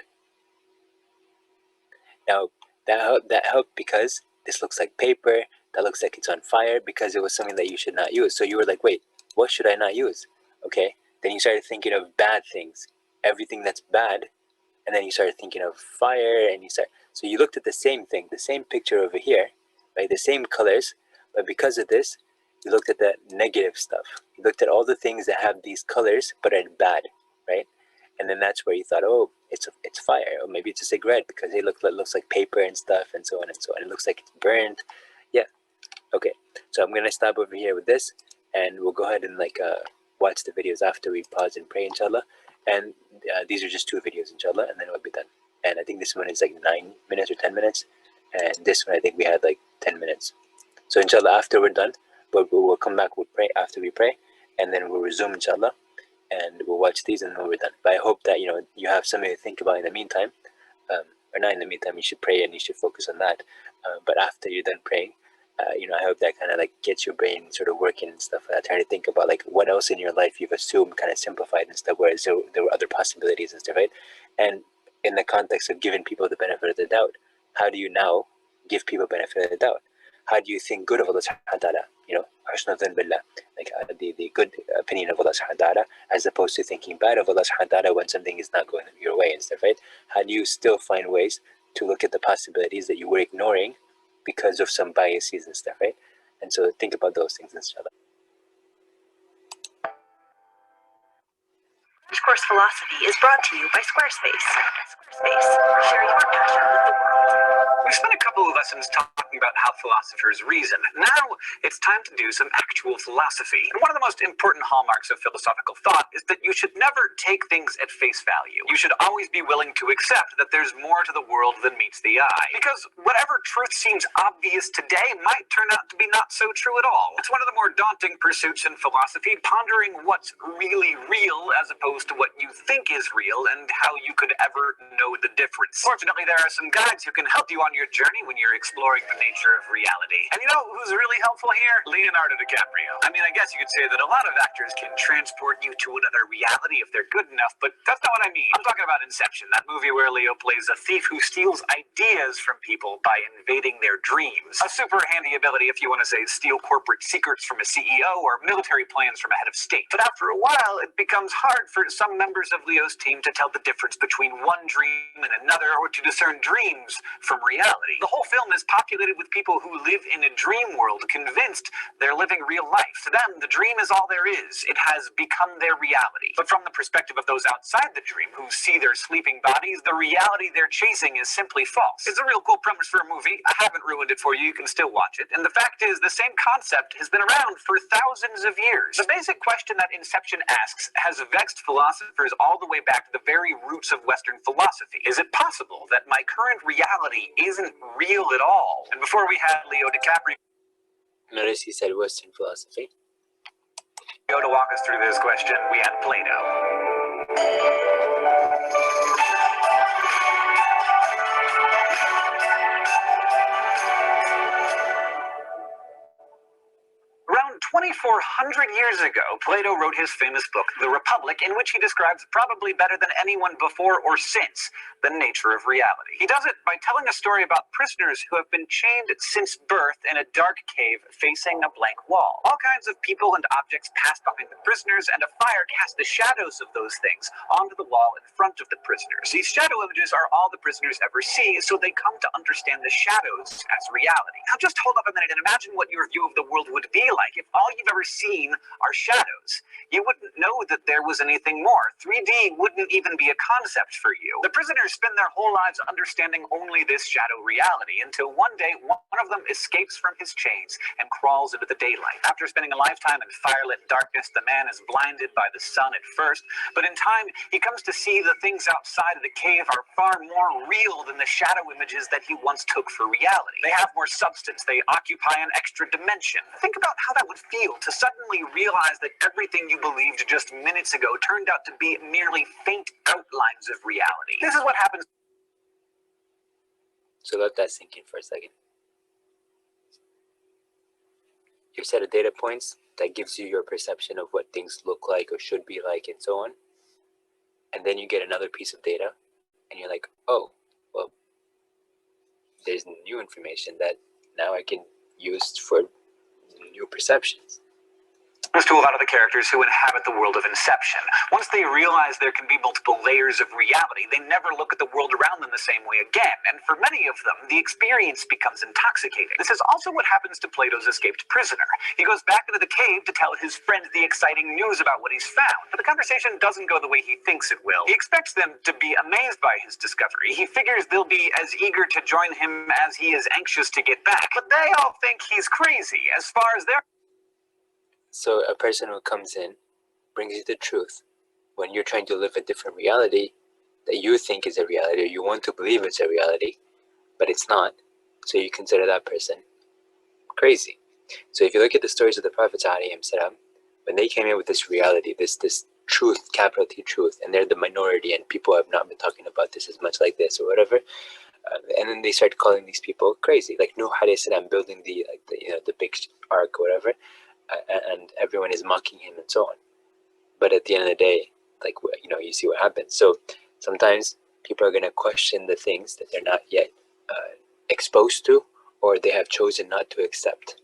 Now, that helped because this looks like paper. That looks like it's on fire because it was something that you should not use. So you were like, wait, what should I not use? Okay. Then you started thinking of bad things, everything that's bad. And then you started thinking of fire and so you looked at the same thing, the same picture over here, right? The same colors. But because of this, you looked at the negative stuff. You looked at all the things that have these colors but are bad, right? And then that's where you thought, oh, it's fire, or maybe it's a cigarette because it looks like paper and stuff and so on and so on. It looks like it's burned. Yeah. Okay. So I'm gonna stop over here with this, and we'll go ahead and watch the videos after we pause and pray, inshallah. And these are just 2 videos, inshallah, and then we'll be done. And I think this one is like 9 minutes or 10 minutes, and this one I think we had like 10 minutes. So inshallah, after we're done, we'll come back, we'll pray after we pray, and then we'll resume, inshallah, and we'll watch these and then we're done. But I hope that you have something to think about in the meantime, or not in the meantime. You should pray and you should focus on that. But after you're done praying, I hope that kind of like gets your brain sort of working and stuff. Trying to think about like what else in your life you've assumed kind of simplified and stuff, whereas there were other possibilities and stuff, right? And in the context of giving people the benefit of the doubt, how do you now give people benefit of the doubt? How do you think good of Allah subhanahu wa ta'ala? Husnul billah, like the good opinion of Allah subhanahu wa ta'ala, as opposed to thinking bad of Allah subhanahu wa ta'ala when something is not going your way and stuff, right? How do you still find ways to look at the possibilities that you were ignoring because of some biases and stuff, right? And so think about those things, inshallah. Course Philosophy is brought to you by Squarespace. Squarespace, share your passion with the world. We spent a couple of lessons talking about how philosophers reason. Now it's time to do some actual philosophy. And one of the most important hallmarks of philosophical thought is that you should never take things at face value. You should always be willing to accept that there's more to the world than meets the eye. Because whatever truth seems obvious today might turn out to be not so true at all. It's one of the more daunting pursuits in philosophy, pondering what's really real as opposed to what you think is real and how you could ever know the difference. Fortunately, there are some guides who can help you on your journey when you're exploring the nature of reality. And you know who's really helpful here? Leonardo DiCaprio. I mean, I guess you could say that a lot of actors can transport you to another reality if they're good enough, but that's not what I mean. I'm talking about Inception, that movie where Leo plays a thief who steals ideas from people by invading their dreams. A super handy ability if you want to say steal corporate secrets from a CEO or military plans from a head of state. But after a while, it becomes hard for some members of Leo's team to tell the difference between one dream and another, or to discern dreams from reality. The whole film is populated with people who live in a dream world, convinced they're living real life. To them, the dream is all there is. It has become their reality. But from the perspective of those outside the dream, who see their sleeping bodies, the reality they're chasing is simply false. It's a real cool premise for a movie. I haven't ruined it for you. You can still watch it. And the fact is, the same concept has been around for thousands of years. The basic question that Inception asks has vexed philosophers all the way back to the very roots of Western philosophy. Is it possible that my current reality isn't real at all? And before we had Leo DiCaprio Notice he said Western philosophy. Go to walk us through this question, we had Plato. Around 2,400 years ago, Plato wrote his famous book, The Republic, in which he describes probably better than anyone before or since the nature of reality. He does it by telling a story about prisoners who have been chained since birth in a dark cave facing a blank wall. All kinds of people and objects pass behind the prisoners, and a fire casts the shadows of those things onto the wall in front of the prisoners. These shadow images are all the prisoners ever see, so they come to understand the shadows as reality. Now just hold up a minute and imagine what your view of the world would be like if all you've ever seen are shadows. You wouldn't know that there was anything more. 3D wouldn't even be a concept for you. The prisoners spend their whole lives understanding only this shadow reality until one day one of them escapes from his chains and crawls into the daylight. After spending a lifetime in firelit darkness, the man is blinded by the sun at first, but in time he comes to see the things outside of the cave are far more real than the shadow images that he once took for reality. They have more substance. They occupy an extra dimension. Think about how that would feel to suddenly realize that everything you believed just minutes ago turned out to be merely faint outlines of reality. This is what happens. So let that sink in for a second. Your set of data points that gives you your perception of what things look like or should be like and so on. And then you get another piece of data and you're like, oh, well, there's new information that now I can use for new perceptions. To a lot of the characters who inhabit the world of Inception. Once they realize there can be multiple layers of reality, they never look at the world around them the same way again, and for many of them, the experience becomes intoxicating. This is also what happens to Plato's escaped prisoner. He goes back into the cave to tell his friends the exciting news about what he's found, but the conversation doesn't go the way he thinks it will. He expects them to be amazed by his discovery. He figures they'll be as eager to join him as he is anxious to get back, but they all think he's crazy. As far as they're So a person who comes in brings you the truth when you're trying to live a different reality that you think is a reality, or you want to believe it's a reality, but it's not. So you consider that person crazy. So if you look at the stories of the Prophets, when they came in with this reality, this truth, capital T truth, and they're the minority and people have not been talking about this as much like this or whatever, and then they start calling these people crazy, like Nuh alayhi salam building the big ark or whatever, and everyone is mocking him and so on. But at the end of the day, you see what happens. So sometimes people are going to question the things that they're not yet exposed to, or they have chosen not to accept.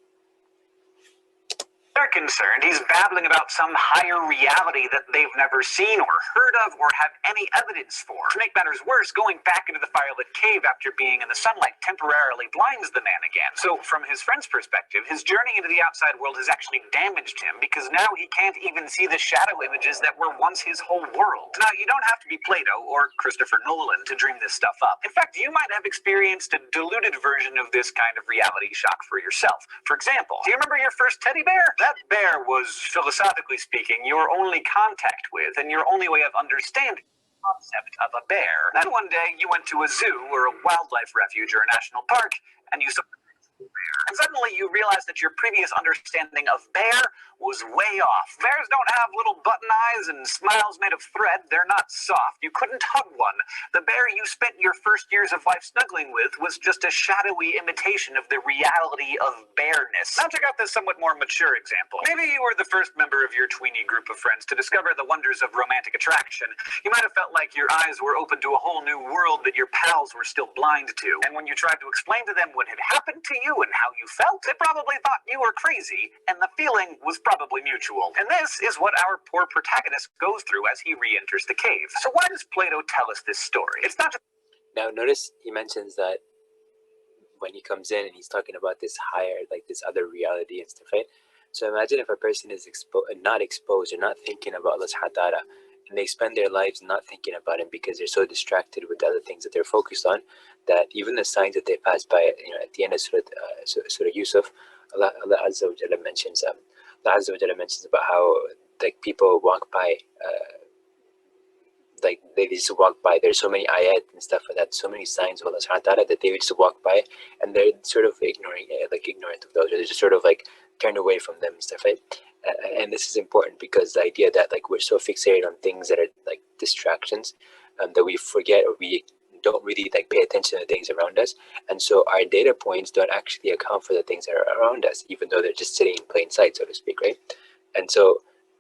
they're concerned, he's babbling about some higher reality that they've never seen or heard of or have any evidence for. To make matters worse, going back into the firelit cave after being in the sunlight temporarily blinds the man again. So from his friend's perspective, his journey into the outside world has actually damaged him, because now he can't even see the shadow images that were once his whole world. Now, you don't have to be Plato or Christopher Nolan to dream this stuff up. In fact, you might have experienced a diluted version of this kind of reality shock for yourself. For example, do you remember your first teddy bear? That bear was, philosophically speaking, your only contact with and your only way of understanding the concept of a bear. Then one day you went to a zoo or a wildlife refuge or a national park and you saw a bear. And suddenly you realized that your previous understanding of bear was way off. Bears don't have little button eyes and smiles made of thread. They're not soft. You couldn't hug one. The bear you spent your first years of life snuggling with was just a shadowy imitation of the reality of bareness. Now check out this somewhat more mature example. Maybe you were the first member of your tweeny group of friends to discover the wonders of romantic attraction. You might have felt like your eyes were open to a whole new world that your pals were still blind to. And when you tried to explain to them what had happened to you and how you felt, they probably thought you were crazy, and the feeling was probably mutual. And this is what our poor protagonist goes through as he re-enters the cave. So why does Plato tell us this story? It's not just... Now notice he mentions that when he comes in and he's talking about this higher, like this other reality and stuff, right? So imagine if a person is not exposed or not thinking about Allah subhanahu wa ta'ala, and they spend their lives not thinking about him because they're so distracted with the other things that they're focused on, that even the signs that they pass by, at the end of Surah Yusuf, Allah Azza wa Jalla mentions about how like people walk by like they just walk by. There's so many ayat and stuff like that, so many signs of Allah subhanahu wa ta'ala that they would just walk by and they're sort of ignorant of those, or they're just sort of like turned away from them and stuff, right? And this is important because the idea that like we're so fixated on things that are like distractions, that we forget or we don't really like pay attention to things around us, and so our data points don't actually account for the things that are around us, even though they're just sitting in plain sight, so to speak, right? And so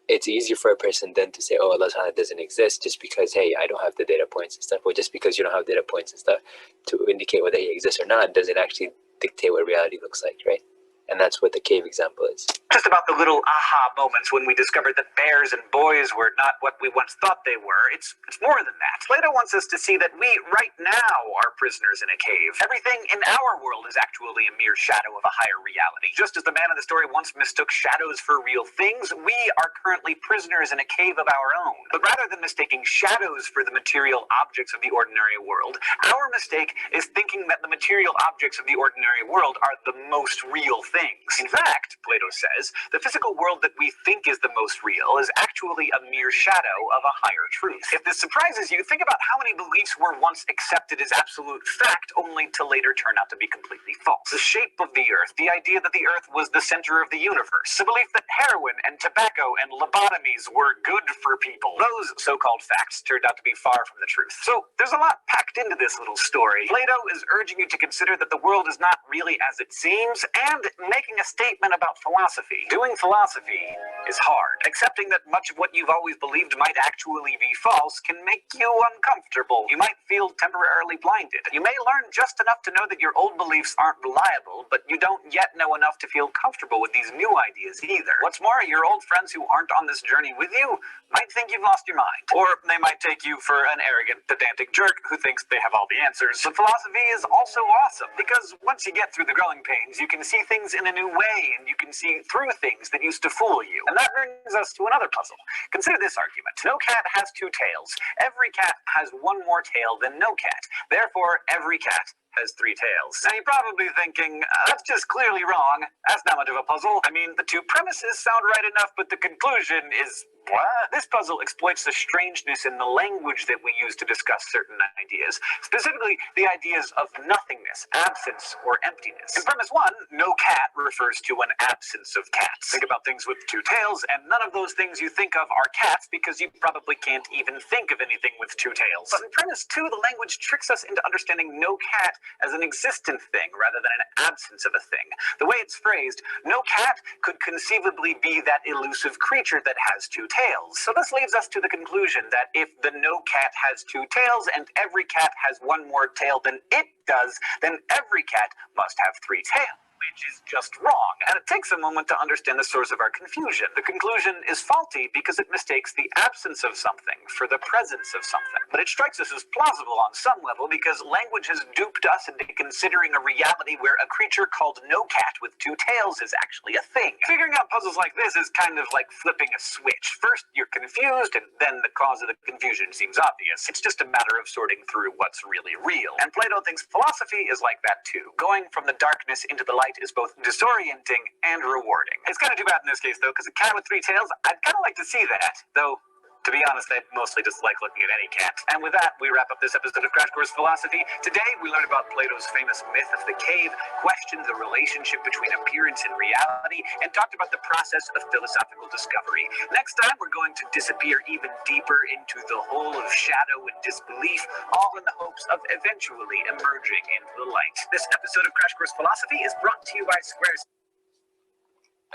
it's easy for a person then to say, oh, Allah Ta'ala doesn't exist just because, hey, I don't have the data points and stuff, or just because you don't have data points and stuff to indicate whether he exists or not doesn't actually dictate what reality looks like, right? And that's what the cave example is. Just about the little aha moments when we discovered that bears and boys were not what we once thought they were. It's more than that. Plato wants us to see that we, right now, are prisoners in a cave. Everything in our world is actually a mere shadow of a higher reality. Just as the man in the story once mistook shadows for real things, we are currently prisoners in a cave of our own. But rather than mistaking shadows for the material objects of the ordinary world, our mistake is thinking that the material objects of the ordinary world are the most real things. In fact, Plato says, the physical world that we think is the most real is actually a mere shadow of a higher truth. If this surprises you, think about how many beliefs were once accepted as absolute fact, only to later turn out to be completely false. The shape of the earth, the idea that the earth was the center of the universe, the belief that heroin and tobacco and lobotomies were good for people. Those so-called facts turned out to be far from the truth. So there's a lot packed into this little story. Plato is urging you to consider that the world is not really as it seems, and making a statement about philosophy. Doing philosophy is hard. Accepting that much of what you've always believed might actually be false can make you uncomfortable. You might feel temporarily blinded. You may learn just enough to know that your old beliefs aren't reliable, but you don't yet know enough to feel comfortable with these new ideas either. What's more, your old friends who aren't on this journey with you might think you've lost your mind. Or they might take you for an arrogant, pedantic jerk who thinks they have all the answers. But philosophy is also awesome, because once you get through the growing pains, you can see things in a new way, and you can see through things that used to fool you. And that brings us to another puzzle. Consider this argument. No cat has two tails. Every cat has one more tail than no cat. Therefore, every cat has three tails. Now you're probably thinking, that's just clearly wrong. That's not much of a puzzle. I mean, the two premises sound right enough, but the conclusion is what? This puzzle exploits the strangeness in the language that we use to discuss certain ideas, specifically the ideas of nothingness, absence, or emptiness. In premise one, no cat refers to an absence of cats. Think about things with two tails, and none of those things you think of are cats because you probably can't even think of anything with two tails. But in premise two, the language tricks us into understanding no cat as an existent thing rather than an absence of a thing. The way it's phrased, no cat could conceivably be that elusive creature that has two tails. So this leads us to the conclusion that if the no cat has two tails and every cat has one more tail than it does, then every cat must have three tails, which is just wrong. And it takes a moment to understand the source of our confusion. The conclusion is faulty because it mistakes the absence of something for the presence of something. But it strikes us as plausible on some level because language has duped us into considering a reality where a creature called no cat with two tails is actually a thing. Figuring out puzzles like this is kind of like flipping a switch. First you're confused, and then the cause of the confusion seems obvious. It's just a matter of sorting through what's really real. And Plato thinks philosophy is like that too. Going from the darkness into the light is both disorienting and rewarding. It's kind of too bad in this case, though, because a cat with three tails, I'd kind of like to see that. Though, to be honest, I mostly just like looking at any cat. And with that, we wrap up this episode of Crash Course Philosophy. Today, we learned about Plato's famous myth of the cave, questioned the relationship between appearance and reality, and talked about the process of philosophical discovery. Next time, we're going to disappear even deeper into the hole of shadow and disbelief, all in the hopes of eventually emerging into the light. This episode of Crash Course Philosophy is brought to you by Squarespace.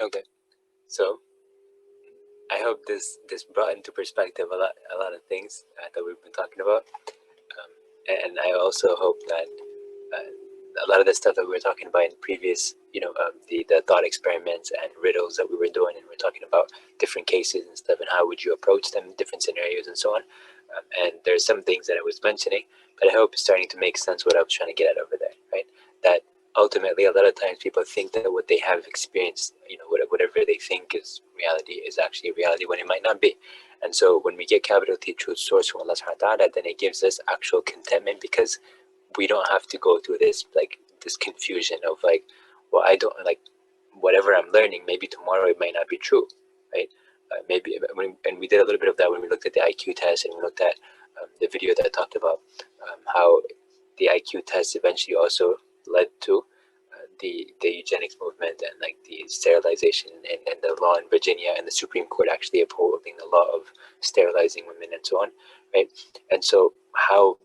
Okay, so I hope this brought into perspective a lot of things that we've been talking about, and I also hope that a lot of the stuff that we were talking about in previous, the thought experiments and riddles that we were doing, and we're talking about different cases and stuff, and how would you approach them, different scenarios and so on. And there's some things that I was mentioning, but I hope it's starting to make sense what I was trying to get at over there, right? That ultimately, a lot of times people think that what they have experienced, whatever they think is reality is actually reality when it might not be. And so when we get capital T truth source from Allah subhanahu wa ta'ala, then it gives us actual contentment, because we don't have to go through this confusion of well, I don't whatever I'm learning, maybe tomorrow it might not be true, right? And we did a little bit of that when we looked at the IQ test, and we looked at the video that talked about how the IQ test eventually also led to the eugenics movement and like the sterilization and the law in Virginia and the Supreme Court actually upholding the law of sterilizing women and so on, right? And so how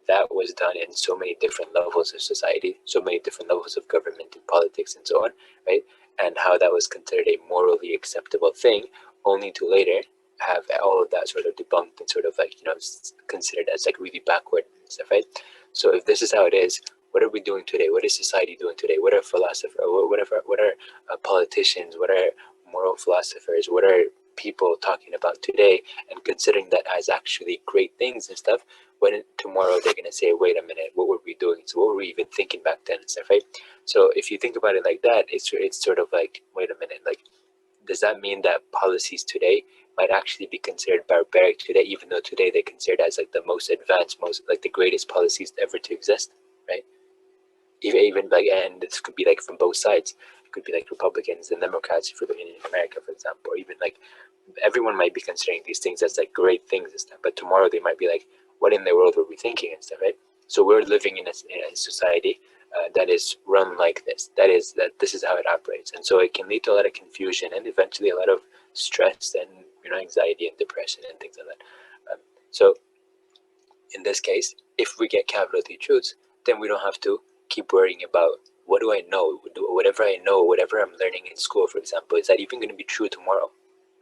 that was done in so many different levels of society, so many different levels of government and politics and so on, right? And how that was considered a morally acceptable thing, only to later have all of that sort of debunked and sort of like, considered as like really backward and stuff, right? So if this is how it is, what are we doing today? What is society doing today? What are philosophers, what are politicians, what are moral philosophers, what are people talking about today and considering that as actually great things and stuff, when tomorrow they're going to say, wait a minute, what were we doing? So what were we even thinking back then and stuff, right? So if you think about it like that, it's sort of like, wait a minute, like, does that mean that policies today might actually be considered barbaric today, even though today they're considered as like the most advanced, most like the greatest policies ever to exist, right? Even like, and this could be like from both sides. It could be like Republicans and Democrats if we're looking in America, for example, or even like everyone might be considering these things as like great things and stuff, but tomorrow they might be like, what in the world were we thinking and stuff, right? So we're living in a society that is run like this. That this is how it operates, and so it can lead to a lot of confusion and eventually a lot of stress and anxiety and depression and things like that. So in this case, if we get capital T truths, then we don't have to keep worrying about what do I know, whatever I know, whatever I'm learning in school, for example, is that even going to be true tomorrow,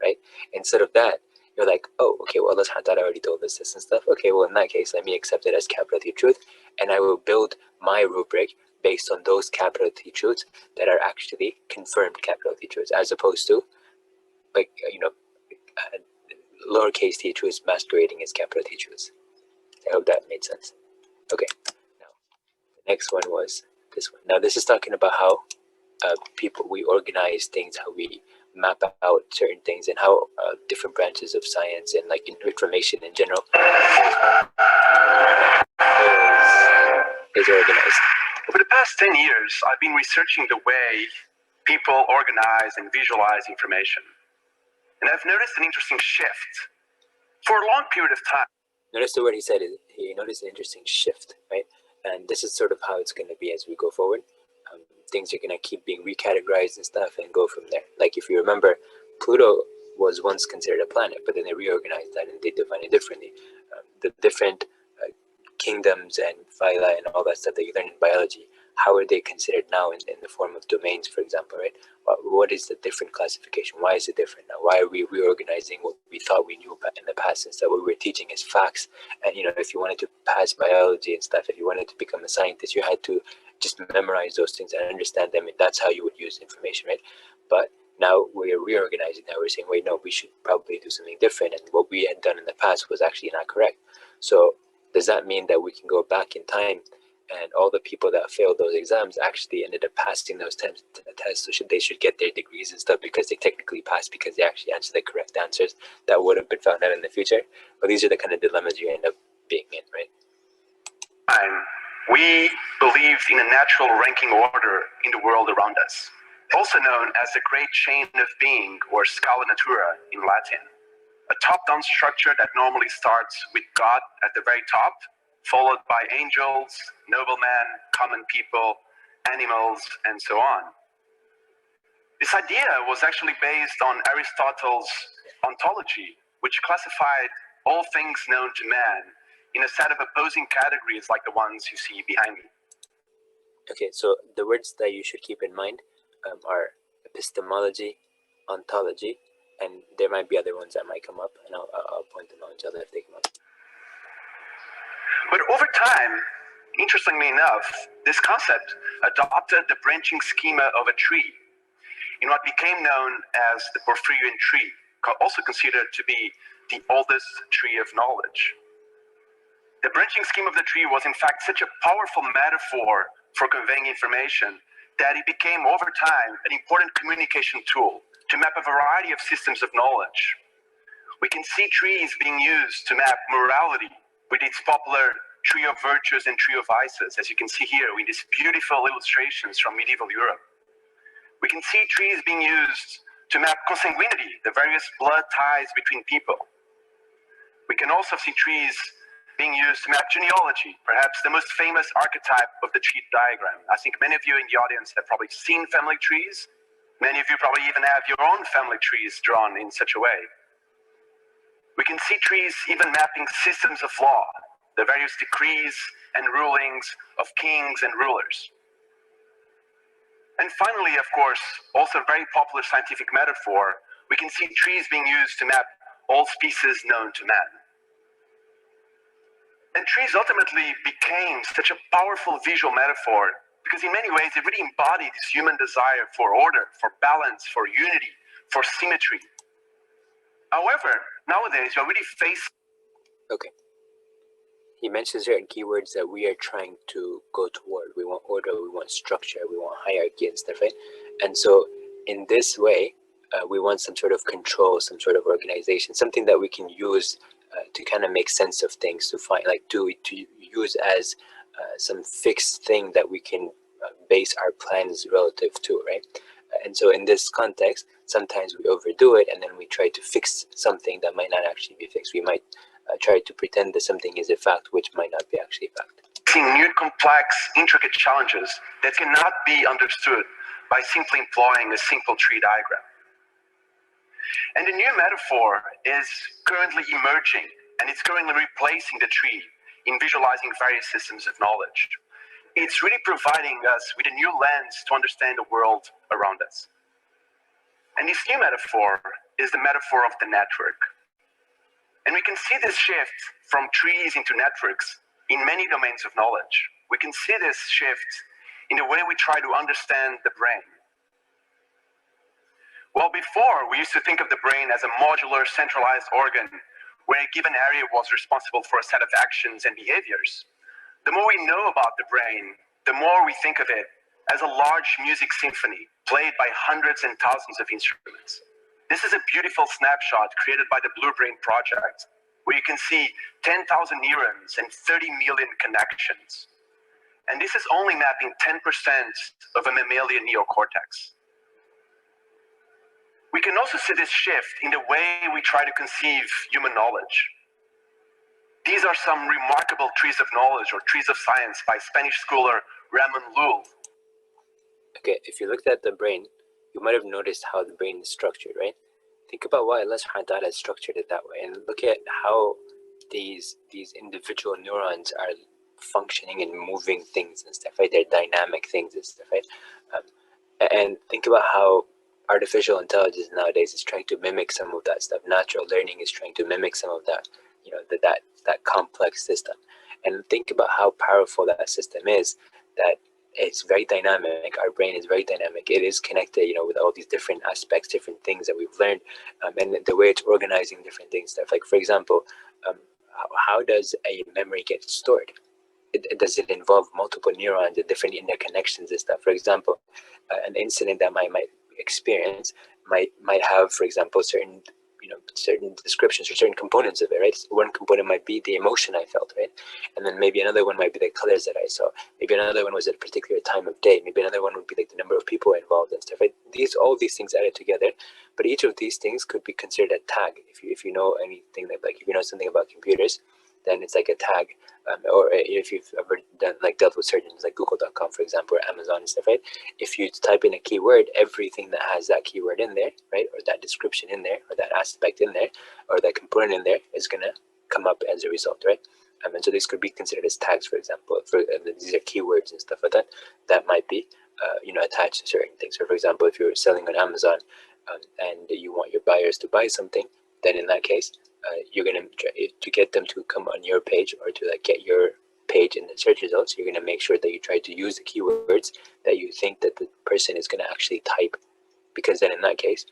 right? Instead of that, you're like, oh, okay, well, Allah subhanahu wa ta'ala already told us this and stuff. Okay, well, in that case, let me accept it as capital T truth, and I will build my rubric based on those capital T truths that are actually confirmed capital T truths, as opposed to, like, lowercase t truths masquerading as capital T truths. I hope that made sense. Okay, now, the next one was this one. Now, this is talking about how we organize things, how we map out certain things, and how different branches of science and like information in general is organized. Over the past 10 years, I've been researching the way people organize and visualize information. And I've noticed an interesting shift. For a long period of time. Notice the word he said, he noticed an interesting shift, right? And this is sort of how it's going to be as we go forward. Things are going to keep being recategorized and stuff and go from there. Like if you remember, Pluto was once considered a planet, but then they reorganized that and they defined it differently. The different kingdoms and phyla and all that stuff that you learn in biology, how are they considered now in the form of domains, for example, right? What is the different classification? Why is it different now? Why are we reorganizing what we thought we knew in the past and stuff? What we were teaching as facts. And if you wanted to pass biology and stuff, if you wanted to become a scientist, you had to just memorize those things and understand them, and that's how you would use information, right? But now we're reorganizing. Now we're saying, wait, no, we should probably do something different, and what we had done in the past was actually not correct. So does that mean that we can go back in time and all the people that failed those exams actually ended up passing those tests? So they should get their degrees and stuff because they technically passed because they actually answered the correct answers that would have been found out in the future? Well, these are the kind of dilemmas you end up being in, right? We believed in a natural ranking order in the world around us, also known as the great chain of being, or scala natura in Latin. A top-down structure that normally starts with God at the very top, followed by angels, noblemen, common people, animals, and so on. This idea was actually based on Aristotle's ontology, which classified all things known to man in a set of opposing categories like the ones you see behind me. Okay, so the words that you should keep in mind are epistemology, ontology, and there might be other ones that might come up, and I'll point them out each other if they come up. But over time, interestingly enough, this concept adopted the branching schema of a tree in what became known as the Porphyrian tree, also considered to be the oldest tree of knowledge. The branching scheme of the tree was in fact such a powerful metaphor for conveying information that it became over time an important communication tool to map a variety of systems of knowledge. We can see trees being used to map morality with its popular tree of virtues and tree of vices, as you can see here with these beautiful illustrations from medieval Europe. We can see trees being used to map consanguinity, the various blood ties between people. We can also see trees being used to map genealogy, perhaps the most famous archetype of the tree diagram. I think many of you in the audience have probably seen family trees. Many of you probably even have your own family trees drawn in such a way. We can see trees even mapping systems of law, the various decrees and rulings of kings and rulers. And finally, of course, also a very popular scientific metaphor, we can see trees being used to map all species known to man. And trees ultimately became such a powerful visual metaphor because in many ways it really embodied this human desire for order, for balance, for unity, for symmetry. However, nowadays we're really facing... Okay. He mentions certain keywords that we are trying to go toward. We want order, we want structure, we want hierarchy and stuff, right? And so in this way, we want some sort of control, some sort of organization, something that we can use to kind of make sense of things, to find, like, to use as some fixed thing that we can base our plans relative to, right? And so in this context, sometimes we overdo it and then we try to fix something that might not actually be fixed. We might try to pretend that something is a fact which might not be actually a fact. New, complex, intricate challenges that cannot be understood by simply employing a simple tree diagram. And the new metaphor is currently emerging, and it's currently replacing the tree in visualizing various systems of knowledge. It's really providing us with a new lens to understand the world around us. And this new metaphor is the metaphor of the network. And we can see this shift from trees into networks in many domains of knowledge. We can see this shift in the way we try to understand the brain. Well, before, we used to think of the brain as a modular, centralized organ where a given area was responsible for a set of actions and behaviors. The more we know about the brain, the more we think of it as a large music symphony played by hundreds and thousands of instruments. This is a beautiful snapshot created by the Blue Brain Project, where you can see 10,000 neurons and 30 million connections. And this is only mapping 10% of a mammalian neocortex. We can also see this shift in the way we try to conceive human knowledge. These are some remarkable trees of knowledge, or trees of science, by Spanish scholar Ramon Llull. Okay, if you looked at the brain, you might have noticed how the brain is structured, right? Think about why Allah subhanahu wa ta'ala has structured it that way, and look at how these individual neurons are functioning and moving things and stuff, right? They're dynamic things and stuff, right? And think about how artificial intelligence nowadays is trying to mimic some of that stuff. Natural learning is trying to mimic some of that, you know, that complex system. And think about how powerful that system is, that it's very dynamic. Our brain is very dynamic. It is connected, you know, with all these different aspects, different things that we've learned, and the way it's organizing different things, stuff. Like, for example, how does a memory get stored? Does it involve multiple neurons and different interconnections and stuff? For example, an incident that I might experience might have, for example, certain descriptions or certain components of it, right? So one component might be the emotion I felt, right? And then maybe another one might be the colors that I saw. Maybe another one was at a particular time of day. Maybe another one would be like the number of people involved and stuff, right? All these things added together, but each of these things could be considered a tag. If you know anything, like if you know something about computers, then it's like a tag. Or if you've ever dealt with search engines like Google.com, for example, or Amazon and stuff, right? If you type in a keyword, everything that has that keyword in there, right, or that description in there, or that aspect in there, or that component in there is gonna come up as a result, right? And so these could be considered as tags, for example. These are keywords and stuff like that that might be, attached to certain things. So, for example, if you're selling on Amazon and you want your buyers to buy something, then in that case, you're gonna try to get them to come on your page, or to get your page in the search results. You're gonna make sure that you try to use the keywords that you think that the person is gonna actually type, because then in that case,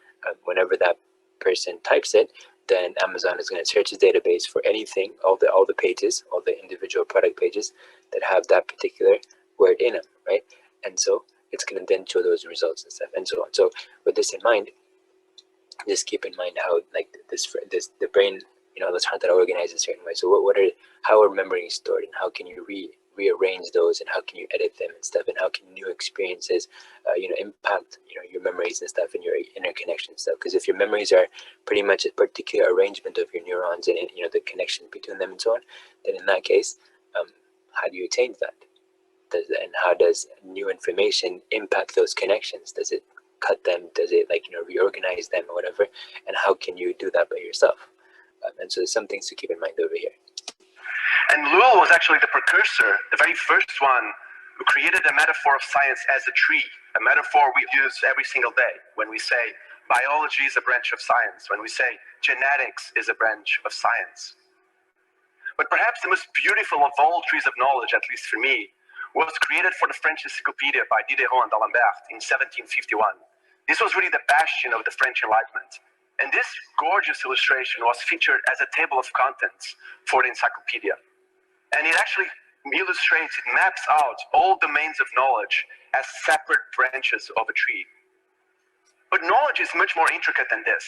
whenever that person types it, then Amazon is gonna search its database for anything, all the pages, all the individual product pages that have that particular word in them, right? And so it's gonna then show those results and stuff, and so on. So with this in mind, just keep in mind how the brain, let's try that organize a certain way. So how are memories stored, and how can you rearrange those, and how can you edit them and stuff, and how can new experiences impact your memories and stuff, and your interconnection and stuff. Because if your memories are pretty much a particular arrangement of your neurons and the connection between them and so on, then in that case, how do you change that? And how does new information impact those connections? Does it cut them? Does it reorganize them or whatever? And how can you do that by yourself? And so there's some things to keep in mind over here. And Lowell was actually the precursor, the very first one who created a metaphor of science as a tree, a metaphor we use every single day when we say biology is a branch of science, when we say genetics is a branch of science. But perhaps the most beautiful of all trees of knowledge, at least for me, was created for the French Encyclopedia by Diderot and d'Alembert in 1751. This was really the bastion of the French Enlightenment. And this gorgeous illustration was featured as a table of contents for the encyclopedia. And it actually illustrates, it maps out all domains of knowledge as separate branches of a tree. But knowledge is much more intricate than this.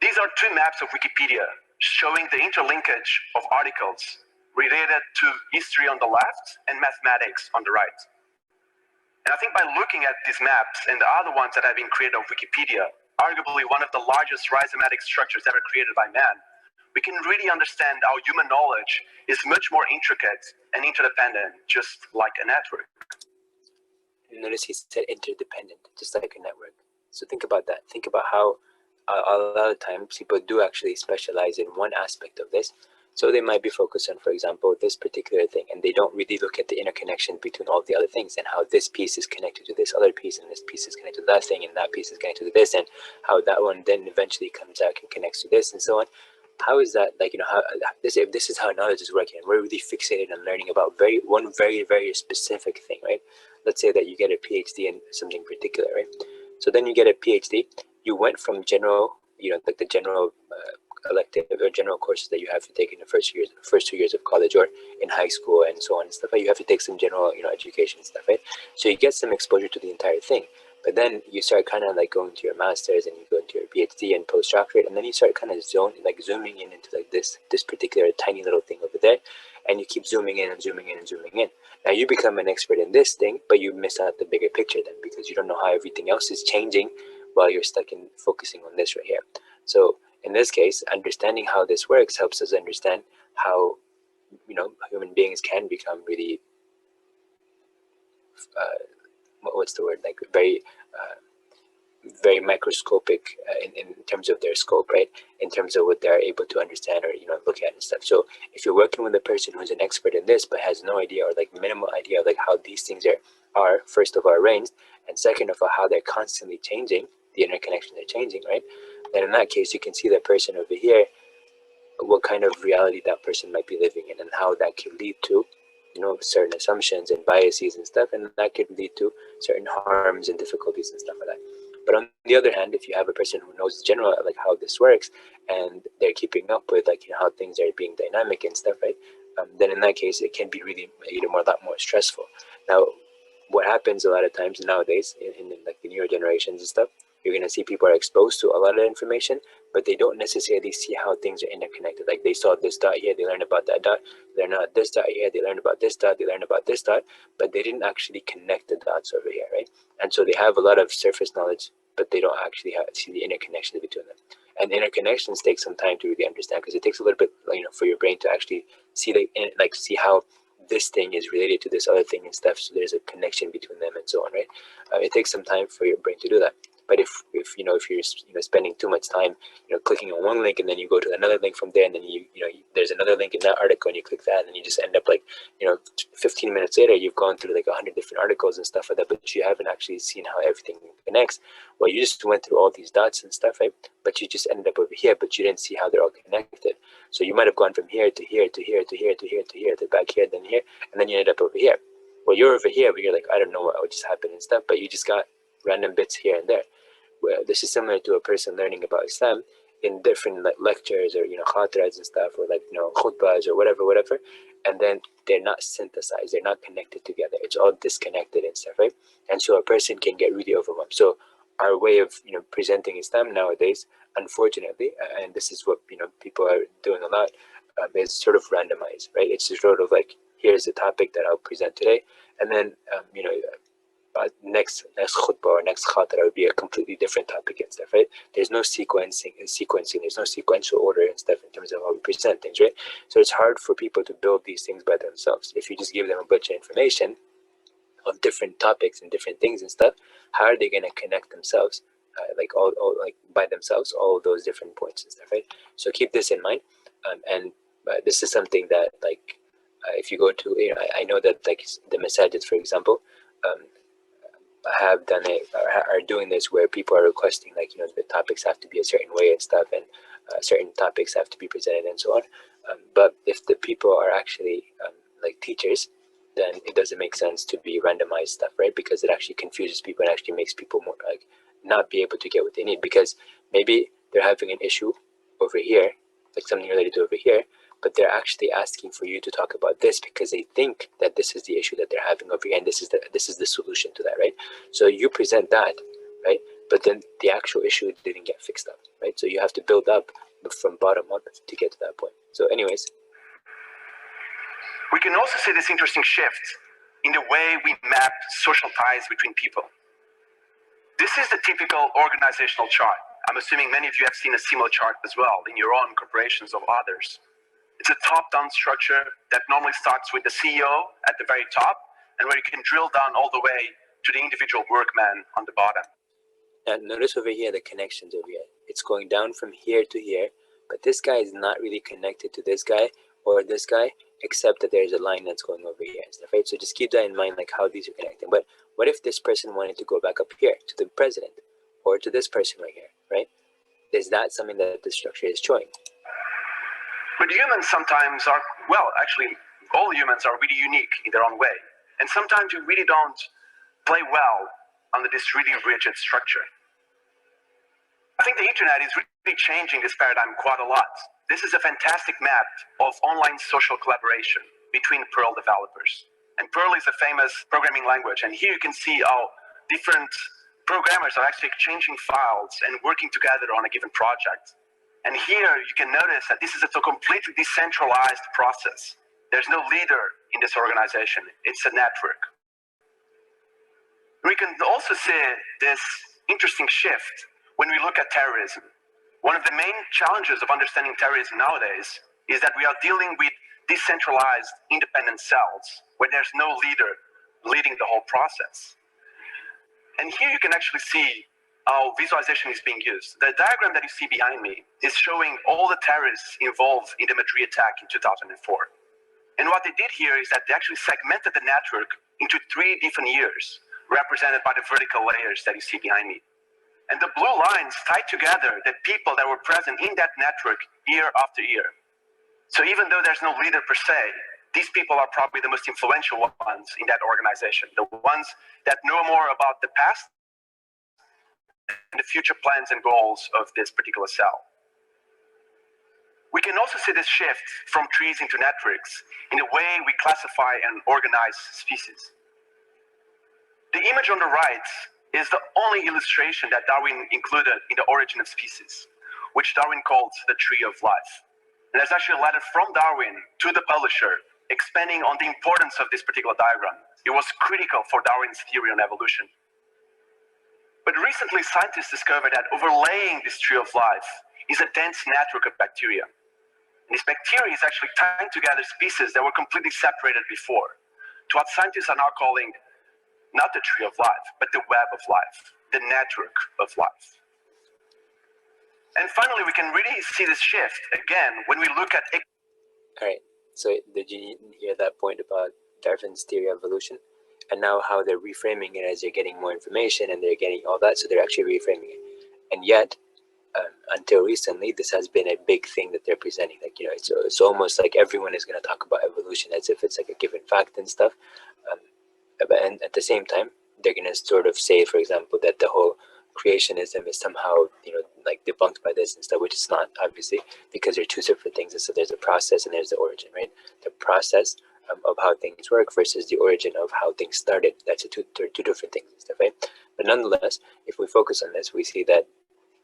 These are two maps of Wikipedia showing the interlinkage of articles related to history on the left and mathematics on the right. And I think by looking at these maps and the other ones that have been created on Wikipedia, arguably one of the largest rhizomatic structures ever created by man, we can really understand how human knowledge is much more intricate and interdependent, just like a network. Notice he said interdependent, just like a network. So think about that. Think about how a lot of times people do actually specialize in one aspect of this. So they might be focused on, for example, this particular thing, and they don't really look at the interconnection between all the other things and how this piece is connected to this other piece, and this piece is connected to that thing, and that piece is connected to this, and how that one then eventually comes out and connects to this, and so on. How is that, if this is how knowledge is working, and we're really fixated on learning about one very, very specific thing, right? Let's say that you get a PhD in something particular, right? So then you get a PhD, you went from general, like the general elective or general courses that you have to take in the first 2 years of college or in high school and so on and stuff, right? You have to take some general, education and stuff, right? So you get some exposure to the entire thing. But then you start kind of like going to your master's, and you go into your PhD and postdoctorate, and then you start kind of zooming in into like this particular tiny little thing over there, and you keep zooming in and zooming in and zooming in. Now you become an expert in this thing, but you miss out the bigger picture then, because you don't know how everything else is changing while you're stuck in focusing on this right here. So in this case, understanding how this works helps us understand how human beings can become really what's the word, like very very microscopic in terms of their scope, right? In terms of what they're able to understand or look at and stuff. So if you're working with a person who's an expert in this but has no idea or like minimal idea of like how these things are first of all arranged, and second of all how they're constantly changing, the interconnections are changing, right? Then in that case you can see that person over here, what kind of reality that person might be living in, and how that can lead to certain assumptions and biases and stuff, and that could lead to certain harms and difficulties and stuff like that. But on the other hand, if you have a person who knows general like how this works, and they're keeping up with like how things are being dynamic and stuff, right? Then in that case, it can be really a lot more stressful. Now, what happens a lot of times nowadays in like the newer generations and stuff, you're gonna see people are exposed to a lot of information, but they don't necessarily see how things are interconnected. Like they saw this dot here, they learned about that dot. They learned about this dot here, they learned about this dot. They learned about this dot, but they didn't actually connect the dots over here, right? And so they have a lot of surface knowledge, but they don't actually see the interconnections between them. And interconnections take some time to really understand, because it takes a little bit, for your brain to actually see see how this thing is related to this other thing and stuff. So there's a connection between them and so on, right? It takes some time for your brain to do that. But if you're spending too much time clicking on one link, and then you go to another link from there, and then there's another link in that article, and you click that, and then you just end up 15 minutes later you've gone through like 100 different articles and stuff like that, but you haven't actually seen how everything connects. Well, you just went through all these dots and stuff, right? But you just ended up over here, but you didn't see how they're all connected. So you might have gone from here to here to here to here to here to here to back here, then here, and then you ended up over here. Well, you're over here, but you're like, I don't know what just happened and stuff, but you just got random bits here and there. Well, this is similar to a person learning about Islam in different lectures or khatras and stuff, or khutbahs or whatever, and then they're not synthesized, they're not connected together, it's all disconnected and stuff, right? And so a person can get really overwhelmed. So our way of presenting Islam nowadays, unfortunately, and this is what people are doing a lot, is sort of randomized, right? It's just sort of like, here's the topic that I'll present today, and then next khutbah or next khatara would be a completely different topic and stuff, right? There's no sequencing, there's no sequential order and stuff in terms of how we present things, right? So it's hard for people to build these things by themselves. If you just give them a bunch of information of different topics and different things and stuff, how are they going to connect themselves, all by themselves, all of those different points and stuff, right? So keep this in mind, and this is something that if you go to, I know that like the masajid, for example, have done it or are doing this where people are requesting the topics have to be a certain way and stuff, and certain topics have to be presented and so on. But if the people are actually like teachers, then it doesn't make sense to be randomized stuff, right? Because it actually confuses people and actually makes people more not be able to get what they need, because maybe they're having an issue over here, like something related to over here, but they're actually asking for you to talk about this because they think that this is the issue that they're having over here, and this is the solution to that, right? So you present that, right? But then the actual issue didn't get fixed up, right? So you have to build up from bottom up to get to that point. So anyways, we can also see this interesting shift in the way we map social ties between people. This is the typical organizational chart. I'm assuming many of you have seen a similar chart as well in your own corporations or others. It's a top-down structure that normally starts with the CEO at the very top, and where you can drill down all the way to the individual workman on the bottom. And notice over here the connections over here. It's going down from here to here, but this guy is not really connected to this guy or this guy, except that there's a line that's going over here and stuff, right? So just keep that in mind, like how these are connecting. But what if this person wanted to go back up here to the president or to this person right here, right? Is that something that the structure is showing? But humans sometimes are, well, actually, all humans are really unique in their own way. And sometimes we really don't play well under this really rigid structure. I think the internet is really changing this paradigm quite a lot. This is a fantastic map of online social collaboration between Perl developers. And Perl is a famous programming language. And here you can see how different programmers are actually exchanging files and working together on a given project. And here you can notice that this is a completely decentralized process. There's no leader in this organization. It's a network. We can also see this interesting shift when we look at terrorism. One of the main challenges of understanding terrorism nowadays is that we are dealing with decentralized independent cells where there's no leader leading the whole process. And here you can actually see how visualization is being used. The diagram that you see behind me is showing all the terrorists involved in the Madrid attack in 2004. And what they did here is that they actually segmented the network into 3 different years, represented by the vertical layers that you see behind me. And the blue lines tie together the people that were present in that network year after year. So even though there's no leader per se, these people are probably the most influential ones in that organization, the ones that know more about the past and the future plans and goals of this particular cell. We can also see this shift from trees into networks in the way we classify and organize species. The image on the right is the only illustration that Darwin included in The Origin of Species, which Darwin called the Tree of Life. And there's actually a letter from Darwin to the publisher expanding on the importance of this particular diagram. It was critical for Darwin's theory on evolution. But recently, scientists discovered that overlaying this tree of life is a dense network of bacteria. And this bacteria is actually tying together species that were completely separated before, to what scientists are now calling not the tree of life, but the web of life, the network of life. And finally, we can really see this shift again when we look at... All right, so did you hear that point about Darwin's theory of evolution? And now how they're reframing it as they're getting more information and they're getting all that, so they're actually reframing it. And yet, until recently, this has been a big thing that they're presenting. Like, it's almost like everyone is going to talk about evolution as if it's like a given fact and stuff. And at the same time, they're going to sort of say, for example, that the whole creationism is somehow, like debunked by this and stuff, which is not, obviously, because they're 2 separate things. And so there's a process and there's the origin, right? The process of how things work versus the origin of how things started. That's two different things and stuff, right? But nonetheless, if we focus on this, we see that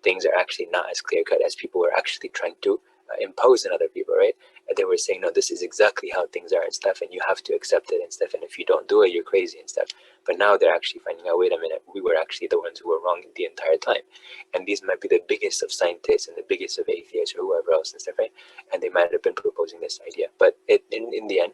things are actually not as clear-cut as people were actually trying to impose on other people, right? And they were saying, no, this is exactly how things are and stuff, and you have to accept it and stuff, and if you don't do it, you're crazy and stuff. But now they're actually finding out, wait a minute, we were actually the ones who were wrong the entire time. And these might be the biggest of scientists and the biggest of atheists or whoever else and stuff, right? And they might have been proposing this idea, but in the end,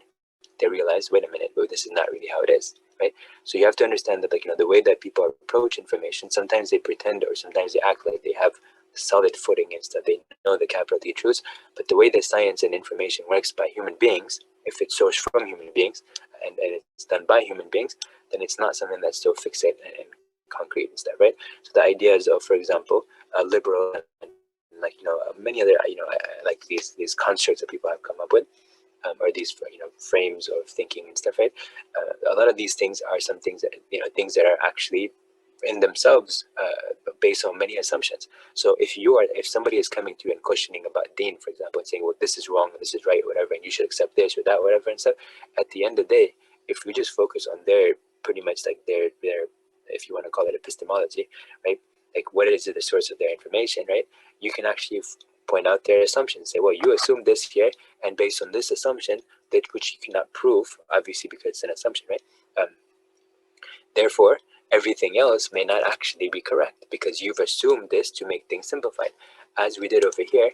they realized, wait a minute, well, this is not really how it is, right? So you have to understand that, like, the way that people approach information, sometimes they pretend or sometimes they act like they have solid footing and stuff. They know the capital T truths, but the way that science and information works by human beings, if it's sourced from human beings and it's done by human beings, then it's not something that's so fixated and concrete and stuff, right? So the ideas of, for example, liberal and like, many other, like these constructs that people have come up with, or these, frames of thinking and stuff, right? A lot of these things are some things that, things that are actually in themselves based on many assumptions. So if somebody is coming to you and questioning about Deen, for example, and saying, well, this is wrong, this is right, whatever, and you should accept this or that, whatever, and stuff, at the end of the day, if we just focus on their, pretty much like their, if you want to call it epistemology, right? Like, what is the source of their information, right? You can actually point out their assumptions, say, well, you assume this here, and based on this assumption, that which you cannot prove, obviously, because it's an assumption, right? Therefore, everything else may not actually be correct because you've assumed this to make things simplified. As we did over here,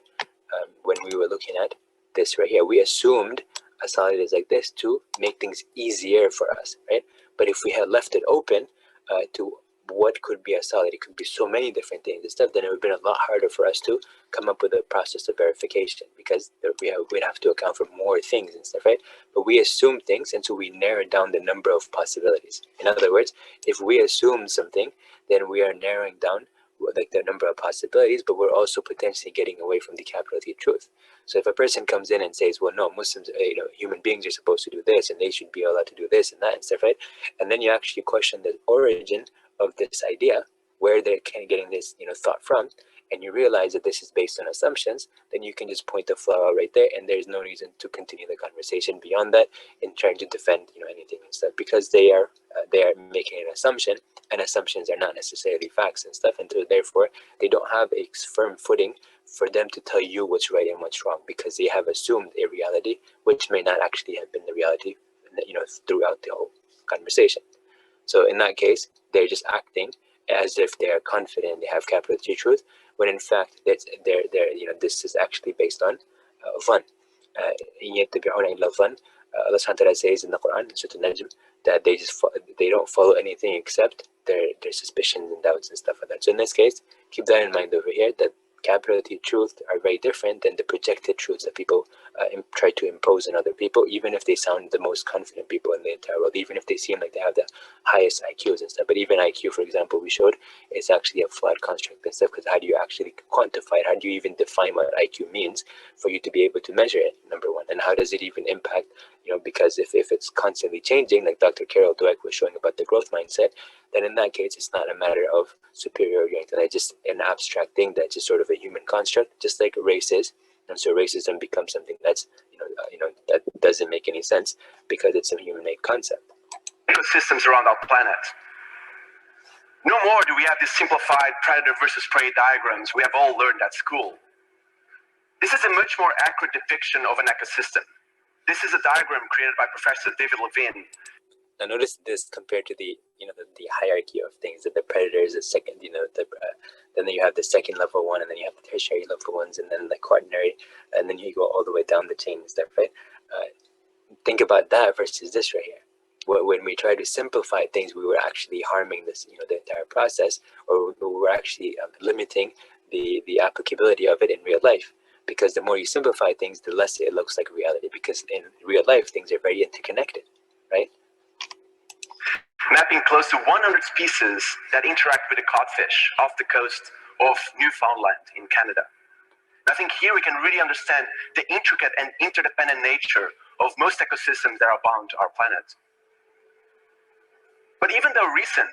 when we were looking at this right here, we assumed a solid is like this to make things easier for us, right? But if we had left it open to what could be a solid, it could be so many different things and stuff, then it would have been a lot harder for us to come up with a process of verification because we'd have to account for more things and stuff, right? But we assume things, and so we narrow down the number of possibilities. In other words, if we assume something, then we are narrowing down like the number of possibilities, but we're also potentially getting away from the capital T truth. So if a person comes in and says, well, no, Muslims, human beings are supposed to do this and they should be allowed to do this and that and stuff, right? And then you actually question the origin of this idea, where they're kind of getting this, thought from, and you realize that this is based on assumptions, then you can just point the flaw out right there, and there's no reason to continue the conversation beyond that in trying to defend, anything and stuff, because they are making an assumption, and assumptions are not necessarily facts and stuff, and so therefore they don't have a firm footing for them to tell you what's right and what's wrong, because they have assumed a reality which may not actually have been the reality, throughout the whole conversation. So in that case, they're just acting as if they are confident they have capital T truth, when in fact this is actually based on fun. Allah subhanahu wa ta'ala says in the Quran, Surah Al-Najm, that they don't follow anything except their suspicions and doubts and stuff like that. So in this case, keep that in mind over here, that capital T truth are very different than the projected truths that people try to impose on other people, even if they sound the most confident people in the entire world, even if they seem like they have the highest IQs and stuff. But even IQ, for example, we showed, is actually a flawed construct and stuff, because how do you actually quantify it? How do you even define what IQ means for you to be able to measure it, number one? And how does it even impact, because if it's constantly changing, like Dr. Carol Dweck was showing about the growth mindset, then in that case, it's not a matter of superiority or anything. It's just an abstract thing that's just sort of a human construct, just like race is. And so racism becomes something that's, that doesn't make any sense because it's a human-made concept. Ecosystems around our planet. No more do we have these simplified predator versus prey diagrams we have all learned at school. This is a much more accurate depiction of an ecosystem. This is a diagram created by Professor David Levine. Now notice this compared to the the hierarchy of things, that the predator is the second, then you have the second level one, and then you have the tertiary level ones, and then the quaternary, and then you go all the way down the chain and stuff, right? Think about that versus this right here. When we try to simplify things, we were actually harming this, the entire process, or we were actually limiting the applicability of it in real life. Because the more you simplify things, the less it looks like reality. Because in real life, things are very interconnected, right? Mapping close to 100 species that interact with the codfish off the coast of Newfoundland in Canada. I think here we can really understand the intricate and interdependent nature of most ecosystems that are bound to our planet. But even though recent,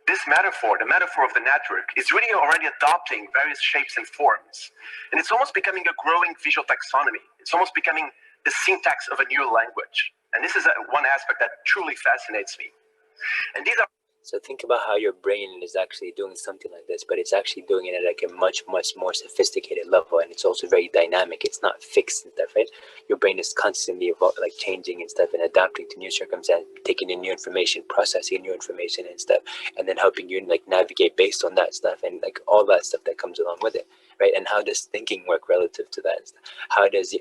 this metaphor, the metaphor of the network, is really already adopting various shapes and forms. And it's almost becoming a growing visual taxonomy. It's almost becoming the syntax of a new language. And this is one aspect that truly fascinates me. And these are... So think about how your brain is actually doing something like this, but it's actually doing it at like a much more sophisticated level, and it's also very dynamic. It's not fixed and stuff, right? Your brain is constantly like changing and stuff and adapting to new circumstances, taking in new information, processing new information and stuff, and then helping you like navigate based on that stuff and like all that stuff that comes along with it, right? And how does thinking work relative to that? How does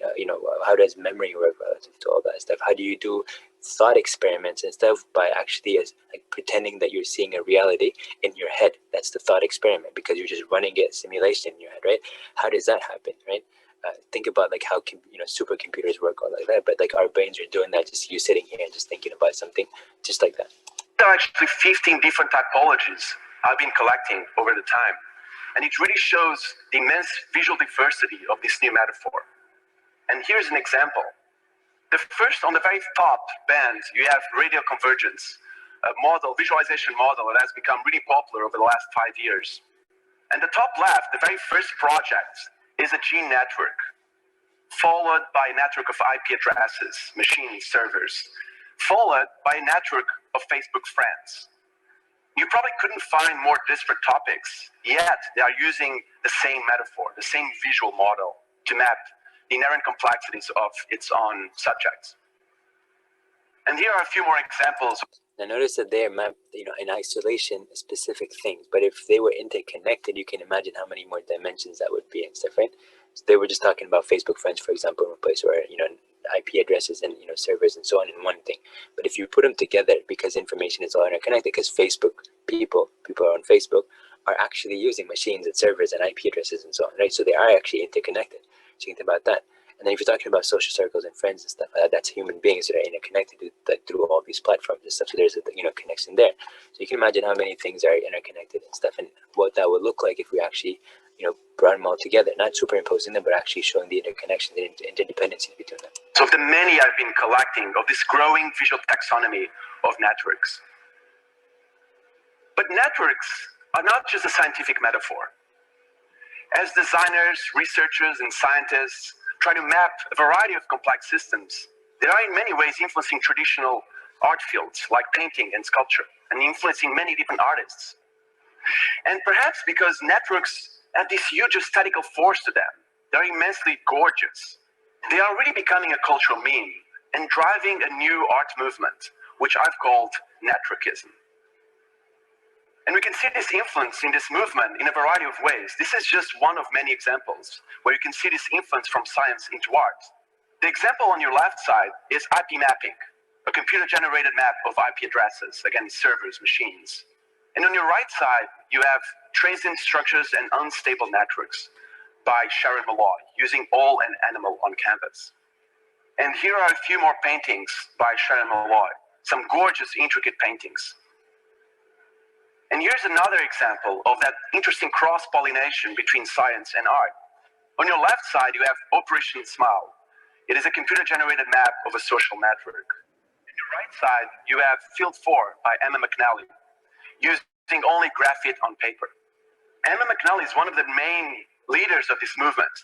how does memory work relative to all that stuff? How do you do thought experiments and stuff by actually as like pretending that you're seeing a reality in your head? That's the thought experiment, because you're just running a simulation in your head, right? How does that happen, right? Think about like how supercomputers work all like that, but like our brains are doing that, just you sitting here and just thinking about something just like that. There are actually 15 different typologies I've been collecting over the time, and it really shows the immense visual diversity of this new metaphor. And here's an example. The first, on the very top band, you have radial convergence, a visualization model that has become really popular over the last 5 years. And the top left, the very first project, is a gene network, followed by a network of IP addresses, machines, servers, followed by a network of Facebook friends. You probably couldn't find more disparate topics, yet they are using the same metaphor, the same visual model to map the inherent complexities of its own subjects. And here are a few more examples. Now notice that they are mapped, in isolation, specific things. But if they were interconnected, you can imagine how many more dimensions that would be and stuff, right? So they were just talking about Facebook friends, for example, in a place where, IP addresses and, servers and so on in one thing. But if you put them together, because information is all interconnected, because Facebook people are on Facebook, are actually using machines and servers and IP addresses and so on, right? So they are actually interconnected. So you think about that. And then if you're talking about social circles and friends and stuff like that, that's human beings that are interconnected through all these platforms and stuff. So there's a connection there. So you can imagine how many things are interconnected and stuff, and what that would look like if we actually, brought them all together, not superimposing them, but actually showing the interconnection, the interdependencies between them. So of the many I've been collecting of this growing visual taxonomy of networks. But networks are not just a scientific metaphor. As designers, researchers, and scientists try to map a variety of complex systems, they are in many ways influencing traditional art fields like painting and sculpture, and influencing many different artists. And perhaps because networks have this huge aesthetical force to them, they're immensely gorgeous. They are really becoming a cultural meme and driving a new art movement, which I've called networkism. And we can see this influence in this movement in a variety of ways. This is just one of many examples where you can see this influence from science into art. The example on your left side is IP mapping, a computer-generated map of IP addresses, again, servers, machines. And on your right side, you have transient structures and unstable networks by Sharon Malloy, using all and animal on canvas. And here are a few more paintings by Sharon Malloy, some gorgeous, intricate paintings. And here's another example of that interesting cross-pollination between science and art. On your left side, you have Operation Smile. It is a computer-generated map of a social network. On your right side, you have Field 4 by Emma McNally, using only graphite on paper. Emma McNally is one of the main leaders of this movement,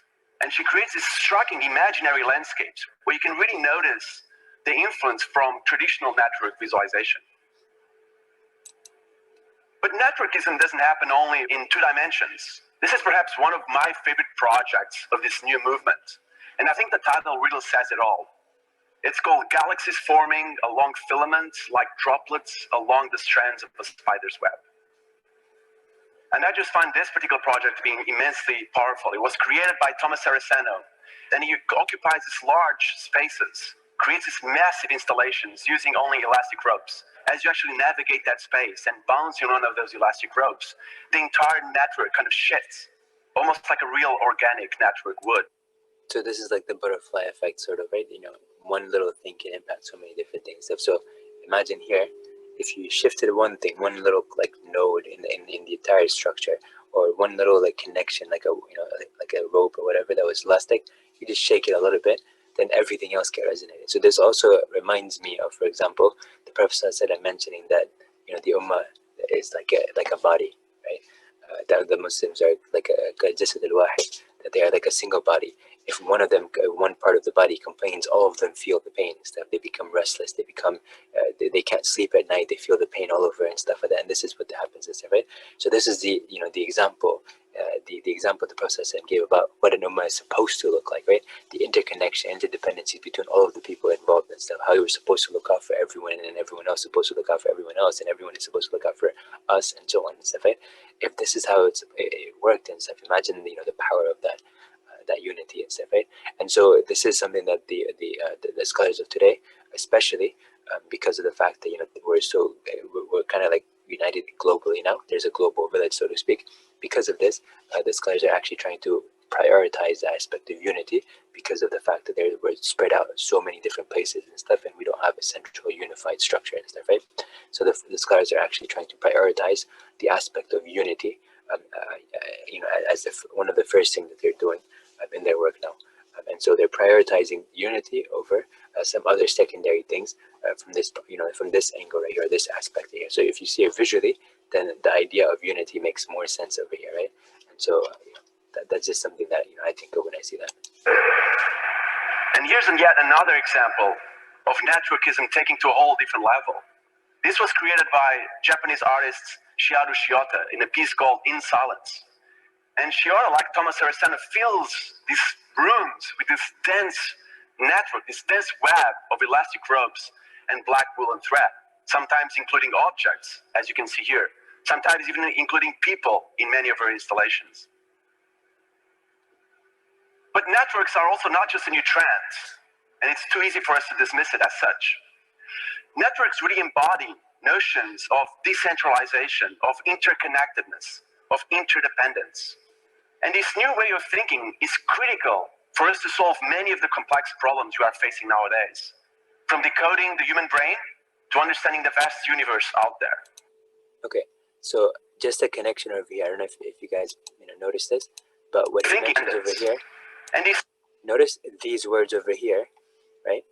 and she creates these striking imaginary landscapes where you can really notice the influence from traditional network visualization. But networkism doesn't happen only in 2 dimensions. This is perhaps one of my favorite projects of this new movement, and I think the title really says it all. It's called Galaxies Forming Along Filaments Like Droplets Along the Strands of a Spider's Web. And I just find this particular project being immensely powerful. It was created by Thomas Saraceno. Then he occupies these large spaces, creates these massive installations using only elastic ropes. As you actually navigate that space and bounce in one of those elastic ropes, the entire network kind of shifts, almost like a real organic network would. So this is like the butterfly effect, sort of, right? One little thing can impact so many different things. So imagine here, if you shifted one thing, one little like node in the entire structure, or one little like connection, like a rope or whatever that was elastic, you just shake it a little bit, then everything else get resonated. So this also reminds me of, for example, the Prophet said, I'm mentioning that the Ummah is like a body, right? That the Muslims are like a jasad al-wahid, that they are like a single body, if one part of the body complains, all of them feel the pain and stuff. They become restless. They become, they can't sleep at night. They feel the pain all over and stuff like that. And this is what happens and stuff, right? So this is the example, the example the Prophet gave about what an ummah is supposed to look like, right? The interconnection, interdependencies between all of the people involved and stuff. How we're supposed to look out for everyone, and everyone else is supposed to look out for everyone else, and everyone is supposed to look out for us, and so on and stuff, right? If this is how it worked and stuff, imagine the power of that. That unity and stuff, right? And so this is something that the scholars of today, especially because of the fact that we're kind of like united globally now. There's a global village, so to speak. Because of this, the scholars are actually trying to prioritize the aspect of unity because of the fact that we're spread out in so many different places and stuff, and we don't have a central unified structure and stuff, right? So the scholars are actually trying to prioritize the aspect of unity, as one of the first things that they're doing in their work now. And so they're prioritizing unity over some other secondary things from this angle right here, this aspect here. So if you see it visually, then the idea of unity makes more sense over here, right? And so that's just something that I think of when I see that. And here's yet another example of networkism taking to a whole different level. This was created by Japanese artist Shiharu Shiota in a piece called In Silence. And Shiota, like Thomas Aristana, fills these rooms with this dense network, this dense web of elastic ropes and black woolen thread, sometimes including objects, as you can see here, sometimes even including people in many of her installations. But networks are also not just a new trend, and it's too easy for us to dismiss it as such. Networks really embody notions of decentralization, of interconnectedness, of interdependence. And this new way of thinking is critical for us to solve many of the complex problems we are facing nowadays, from decoding the human brain to understanding the vast universe out there. Okay, so just a connection over here. I don't know if you guys noticed this, but what he mentions over here, and notice these words over here, right?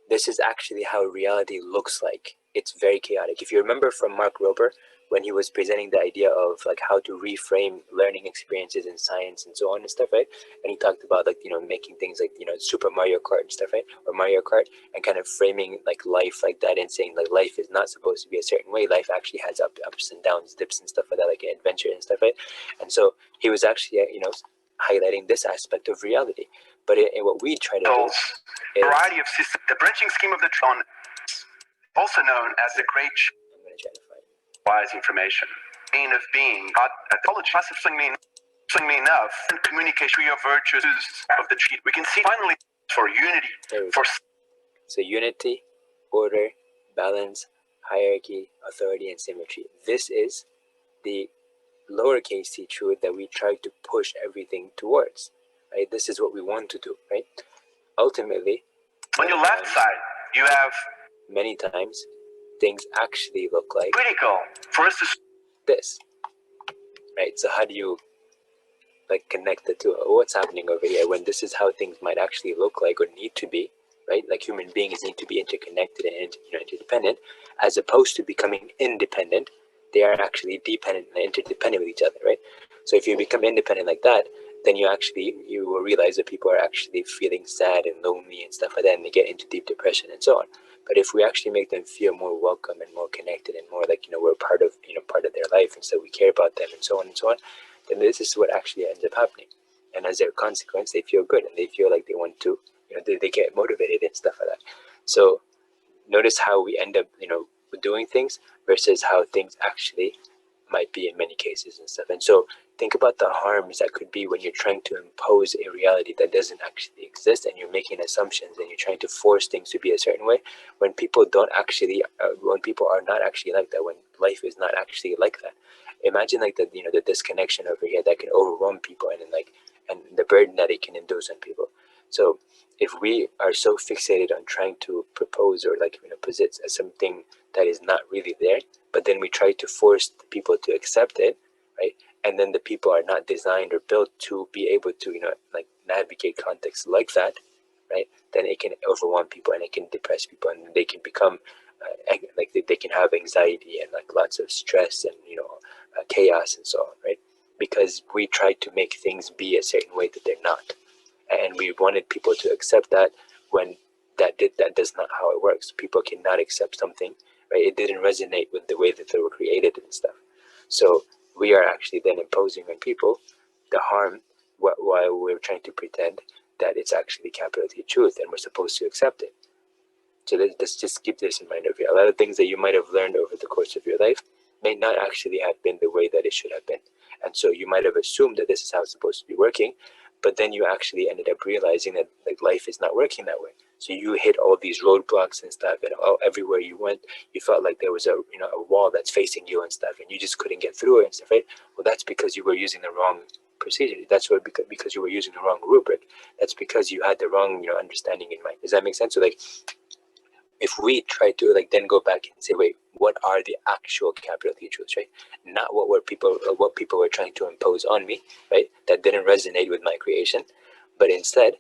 This is actually how reality looks like. It's very chaotic. If you remember from Mark Rober, when he was presenting the idea of like how to reframe learning experiences in science and so on and stuff, right? And he talked about making things like Super Mario Kart and stuff, right? Or Mario Kart, and kind of framing like life like that and saying like life is not supposed to be a certain way. Life actually has ups and downs, dips and stuff like that, like an adventure and stuff, right? And so he was actually highlighting this aspect of reality. But in what we try to do is variety of systems. The branching scheme of the tron, also known as the great I'm going to try to find wise information, mean of being, God, classifying me enough, and communication of virtues of the tree. We can see finally for unity, so unity, order, balance, hierarchy, authority, and symmetry. This is the lowercase t truth that we try to push everything towards, right? This is what we want to do, right? Ultimately, on your left side, you have many times things actually look like critical for us to this, right? So how do you like connect the two? What's happening over here when this is how things might actually look like or need to be, right? Like human beings need to be interconnected and interdependent, as opposed to becoming independent. They are actually dependent and interdependent with each other, right? So if you become independent like that, then you will realize that people are actually feeling sad and lonely and stuff like that, and they get into deep depression and so on. But if we actually make them feel more welcome and more connected and more like we're part of their life, and so we care about them and so on and so on, then this is what actually ends up happening. And as a consequence, they feel good and they feel like they want to, they get motivated and stuff like that. So notice how we end up, doing things versus how things actually might be in many cases and stuff. And so think about the harms that could be when you're trying to impose a reality that doesn't actually exist, and you're making assumptions and you're trying to force things to be a certain way when people don't actually, when people are not actually like that, when life is not actually like that. Imagine like the disconnection over here that can overwhelm people, and the burden that it can induce on people. So if we are so fixated on trying to propose or posit as something that is not really there, but then we try to force people to accept it, right? And then the people are not designed or built to be able to navigate contexts like that, right? Then it can overwhelm people and it can depress people, and they can become they can have anxiety and lots of stress and chaos and so on, right? Because we try to make things be a certain way that they're not. and we wanted people to accept that, when that does not how it works. People cannot accept something, right? It didn't resonate with the way that they were created and stuff. So we are actually then imposing on people the harm while we're trying to pretend that it's actually capital T truth and we're supposed to accept it. So let's just keep this in mind over here. A lot of things that you might have learned over the course of your life may not actually have been the way that it should have been. And so you might have assumed that this is how it's supposed to be working, but then you actually ended up realizing that like life is not working that way. So you hit all these roadblocks and stuff, and everywhere you went, you felt like there was a wall that's facing you and stuff, and you just couldn't get through it and stuff, right? Well, that's because you were using the wrong procedure. That's what because you were using the wrong rubric. That's because you had the wrong understanding in mind. Does that make sense? So like, if we try to like then go back and say, wait, what are the actual capital T truths, right? Not what people were trying to impose on me, right? That didn't resonate with my creation, but instead,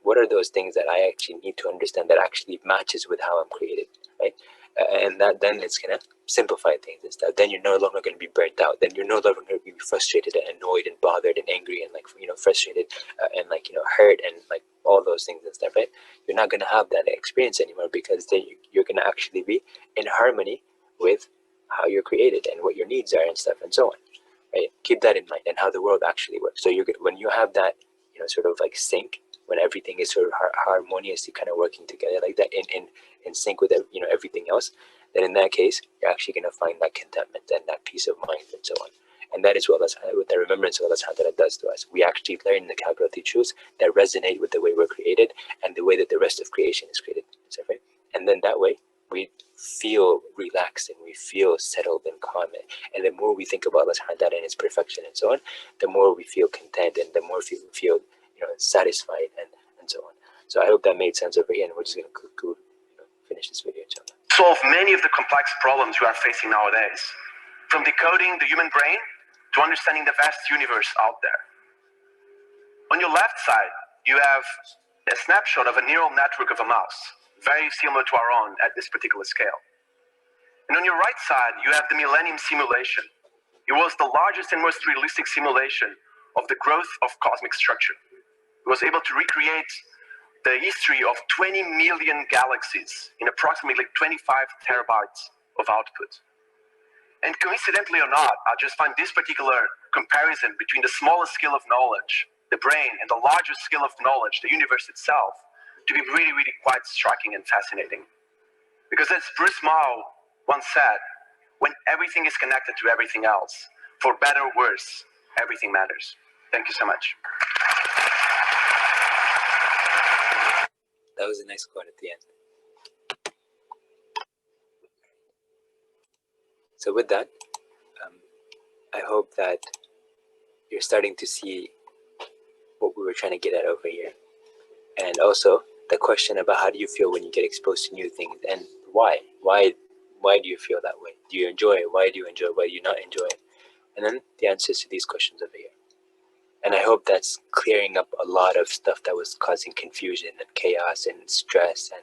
what are those things that I actually need to understand that actually matches with how I'm created, right? And that then it's gonna simplify things and stuff. Then you're no longer going to be burnt out. Then you're no longer going to be frustrated and annoyed and bothered and angry and like frustrated and like hurt and like all those things and stuff, right? You're not going to have that experience anymore, because then you're going to actually be in harmony with how you're created and what your needs are and stuff and so on, right? Keep that in mind, and how the world actually works. So you're good when you have that sort of like sync, when everything is sort of harmoniously kind of working together like that in sync with everything else, then in that case you're actually going to find that contentment and that peace of mind and so on. And that is what the remembrance of Allah Subhanahu does to us. We actually learn the capital T truths that resonate with the way we're created and the way that the rest of creation is created. Right? And then that way we feel relaxed and we feel settled and calm. And the more we think about Allah Subhanahu and His perfection and so on, the more we feel content and the more we feel satisfied and so on. So I hope that made sense over here, and we're just going to finish this video. Solve many of the complex problems we are facing nowadays, from decoding the human brain to understanding the vast universe out there. On your left side, you have a snapshot of a neural network of a mouse, very similar to our own at this particular scale. And on your right side, you have the Millennium Simulation. It was the largest and most realistic simulation of the growth of cosmic structure. It was able to recreate the history of 20 million galaxies in approximately 25 terabytes of output. And coincidentally or not, I just find this particular comparison between the smallest scale of knowledge, the brain, and the largest scale of knowledge, the universe itself, to be really, really quite striking and fascinating. Because as Bruce Mao once said, when everything is connected to everything else, for better or worse, everything matters. Thank you so much. That was a nice quote at the end. So with that, I hope that you're starting to see what we were trying to get at over here. And also the question about how do you feel when you get exposed to new things, and why? Why do you feel that way? Do you enjoy it? Why do you enjoy it? Why do you not enjoy it? And then the answers to these questions over here. And I hope that's clearing up a lot of stuff that was causing confusion and chaos and stress and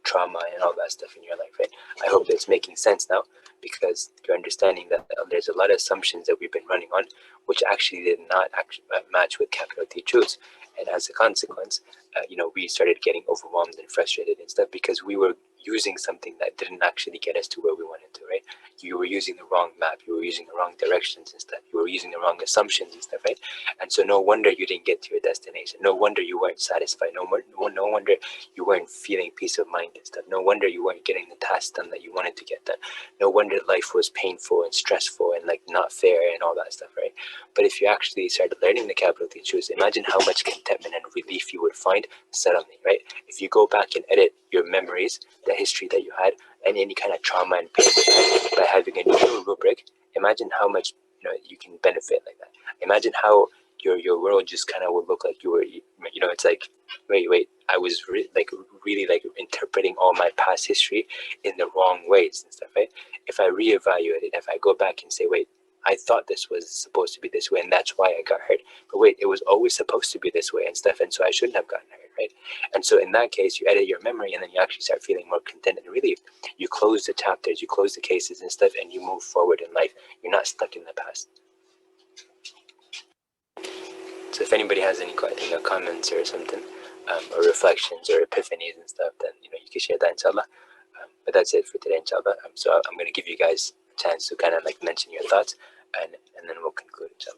trauma and all that stuff in your life, right? I hope that's making sense now, because you're understanding that there's a lot of assumptions that we've been running on, which actually did not actually match with capital T truths. And as a consequence, we started getting overwhelmed and frustrated and stuff, because we were using something that didn't actually get us to where we wanted to, right? You were using the wrong map, you were using the wrong directions and stuff, you were using the wrong assumptions and stuff, right? And so no wonder you didn't get to your destination. No wonder you weren't satisfied. No wonder you weren't feeling peace of mind and stuff. No wonder you weren't getting the task done that you wanted to get done. No wonder life was painful and stressful and like not fair and all that stuff, right? But if you actually started learning the capital T truths, imagine how much contentment and relief you would find suddenly, right? If you go back and edit your memories, the history that you had, and any kind of trauma and pain by having a new rubric, imagine how much you can benefit like that. Imagine how your world just kind of would look like you were, it's like, wait, I was really interpreting all my past history in the wrong ways and stuff, right? If I reevaluate it, if I go back and say, wait, I thought this was supposed to be this way, and that's why I got hurt. But wait, it was always supposed to be this way and stuff, and so I shouldn't have gotten hurt, right? And so in that case, you edit your memory, and then you actually start feeling more content and relief. You close the chapters, you close the cases and stuff, and you move forward in life. You're not stuck in the past. So if anybody has any comments or something, or reflections or epiphanies and stuff, then you can share that, inshallah. But that's it for today, inshallah. So I'm going to give you guys a chance to kind of like mention your thoughts, and then we'll conclude, inshallah.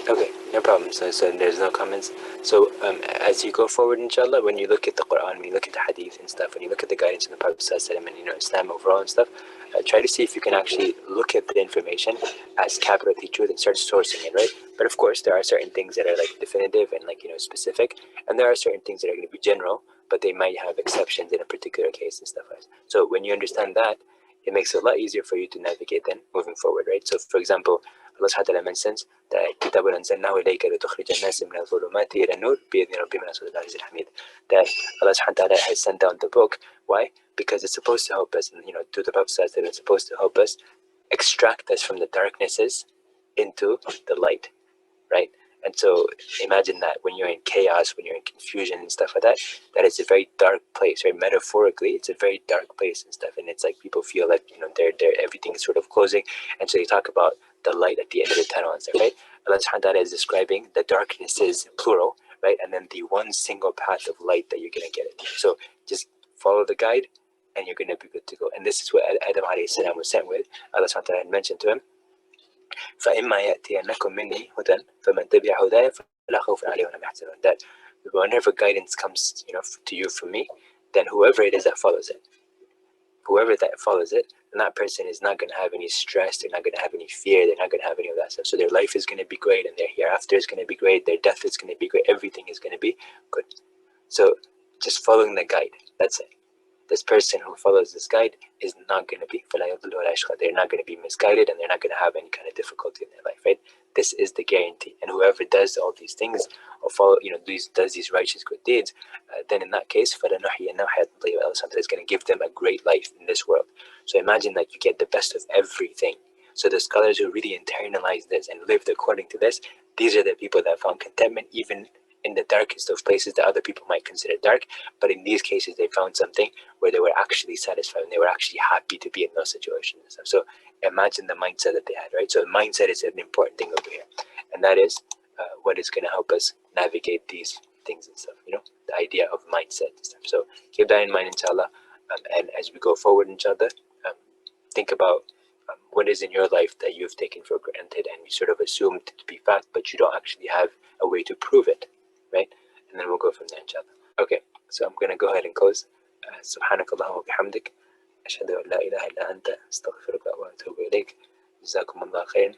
Okay, no problem. So there's no comments. So as you go forward, inshallah, when you look at the Quran, when you look at the Hadith and stuff, when you look at the guidance of the Prophet ﷺ and Islam overall and stuff, try to see if you can actually look at the information as capitally truth and start sourcing it, right? But of course, there are certain things that are like definitive and like specific, and there are certain things that are going to be general, but they might have exceptions in a particular case and stuff like that. So when you understand that, it makes it a lot easier for you to navigate then moving forward, right? So for example, Allah subhanahu wa ta'ala mentions that كتاب أنزلناه إليك لتخرج الناس من الظلمات إلى النور بإذن ربهم إلى صراط العزيز الحميد. That Allah subhanahu wa ta'ala has sent down the book. Why? Because it's supposed to help us, and through the Prophet says that it's supposed to help us extract us from the darknesses into the light, right? And so imagine that when you're in chaos, when you're in confusion and stuff like that, that is a very dark place, right? Metaphorically, it's a very dark place and stuff. And it's like people feel like, they're everything is sort of closing. And so you talk about the light at the end of the tunnel and stuff, right? Allah subhanahu wa ta'ala is describing the darknesses, plural, right? And then the one single path of light that you're going to get it. So just follow the guide and you're going to be good to go. And this is what Adam alayhi salam was sent with. Allah subhanahu wa ta'ala had mentioned to him, فإما يأتينكم مني هدى فمن تبع هداي فلا خوف عليهم ولا هم يحزنون. That whenever guidance comes, to you from me, then whoever it is that follows it, then that person is not going to have any stress. They're not going to have any fear. They're not going to have any of that stuff. So their life is going to be great, and their hereafter is going to be great. Their death is going to be great. Everything is going to be good. So just following the guide. That's it. This person who follows this guide is not going to be, they're not going to be misguided, and they're not going to have any kind of difficulty in their life, right? This is the guarantee. And whoever does all these things, or follow, does these righteous good deeds, then in that case, Allah is going to give them a great life in this world. So imagine that you get the best of everything. So the scholars who really internalize this and lived according to this, these are the people that found contentment even in the darkest of places that other people might consider dark. But in these cases, they found something where they were actually satisfied and they were actually happy to be in those situations and stuff. So imagine the mindset that they had, right? So mindset is an important thing over here, and that is what is going to help us navigate these things and stuff, the idea of mindset and stuff. So keep that in mind, inshallah. And as we go forward, inshallah, think about what is in your life that you've taken for granted and you sort of assumed to be fact, but you don't actually have a way to prove it, right? And then we'll go from there, inshallah. Okay, so I'm going to go ahead and close. سبحانك اللهم وبحمدك أشهد أن لا إله إلا أنت أستغفرك وأتوب إليك جزاكم الله خير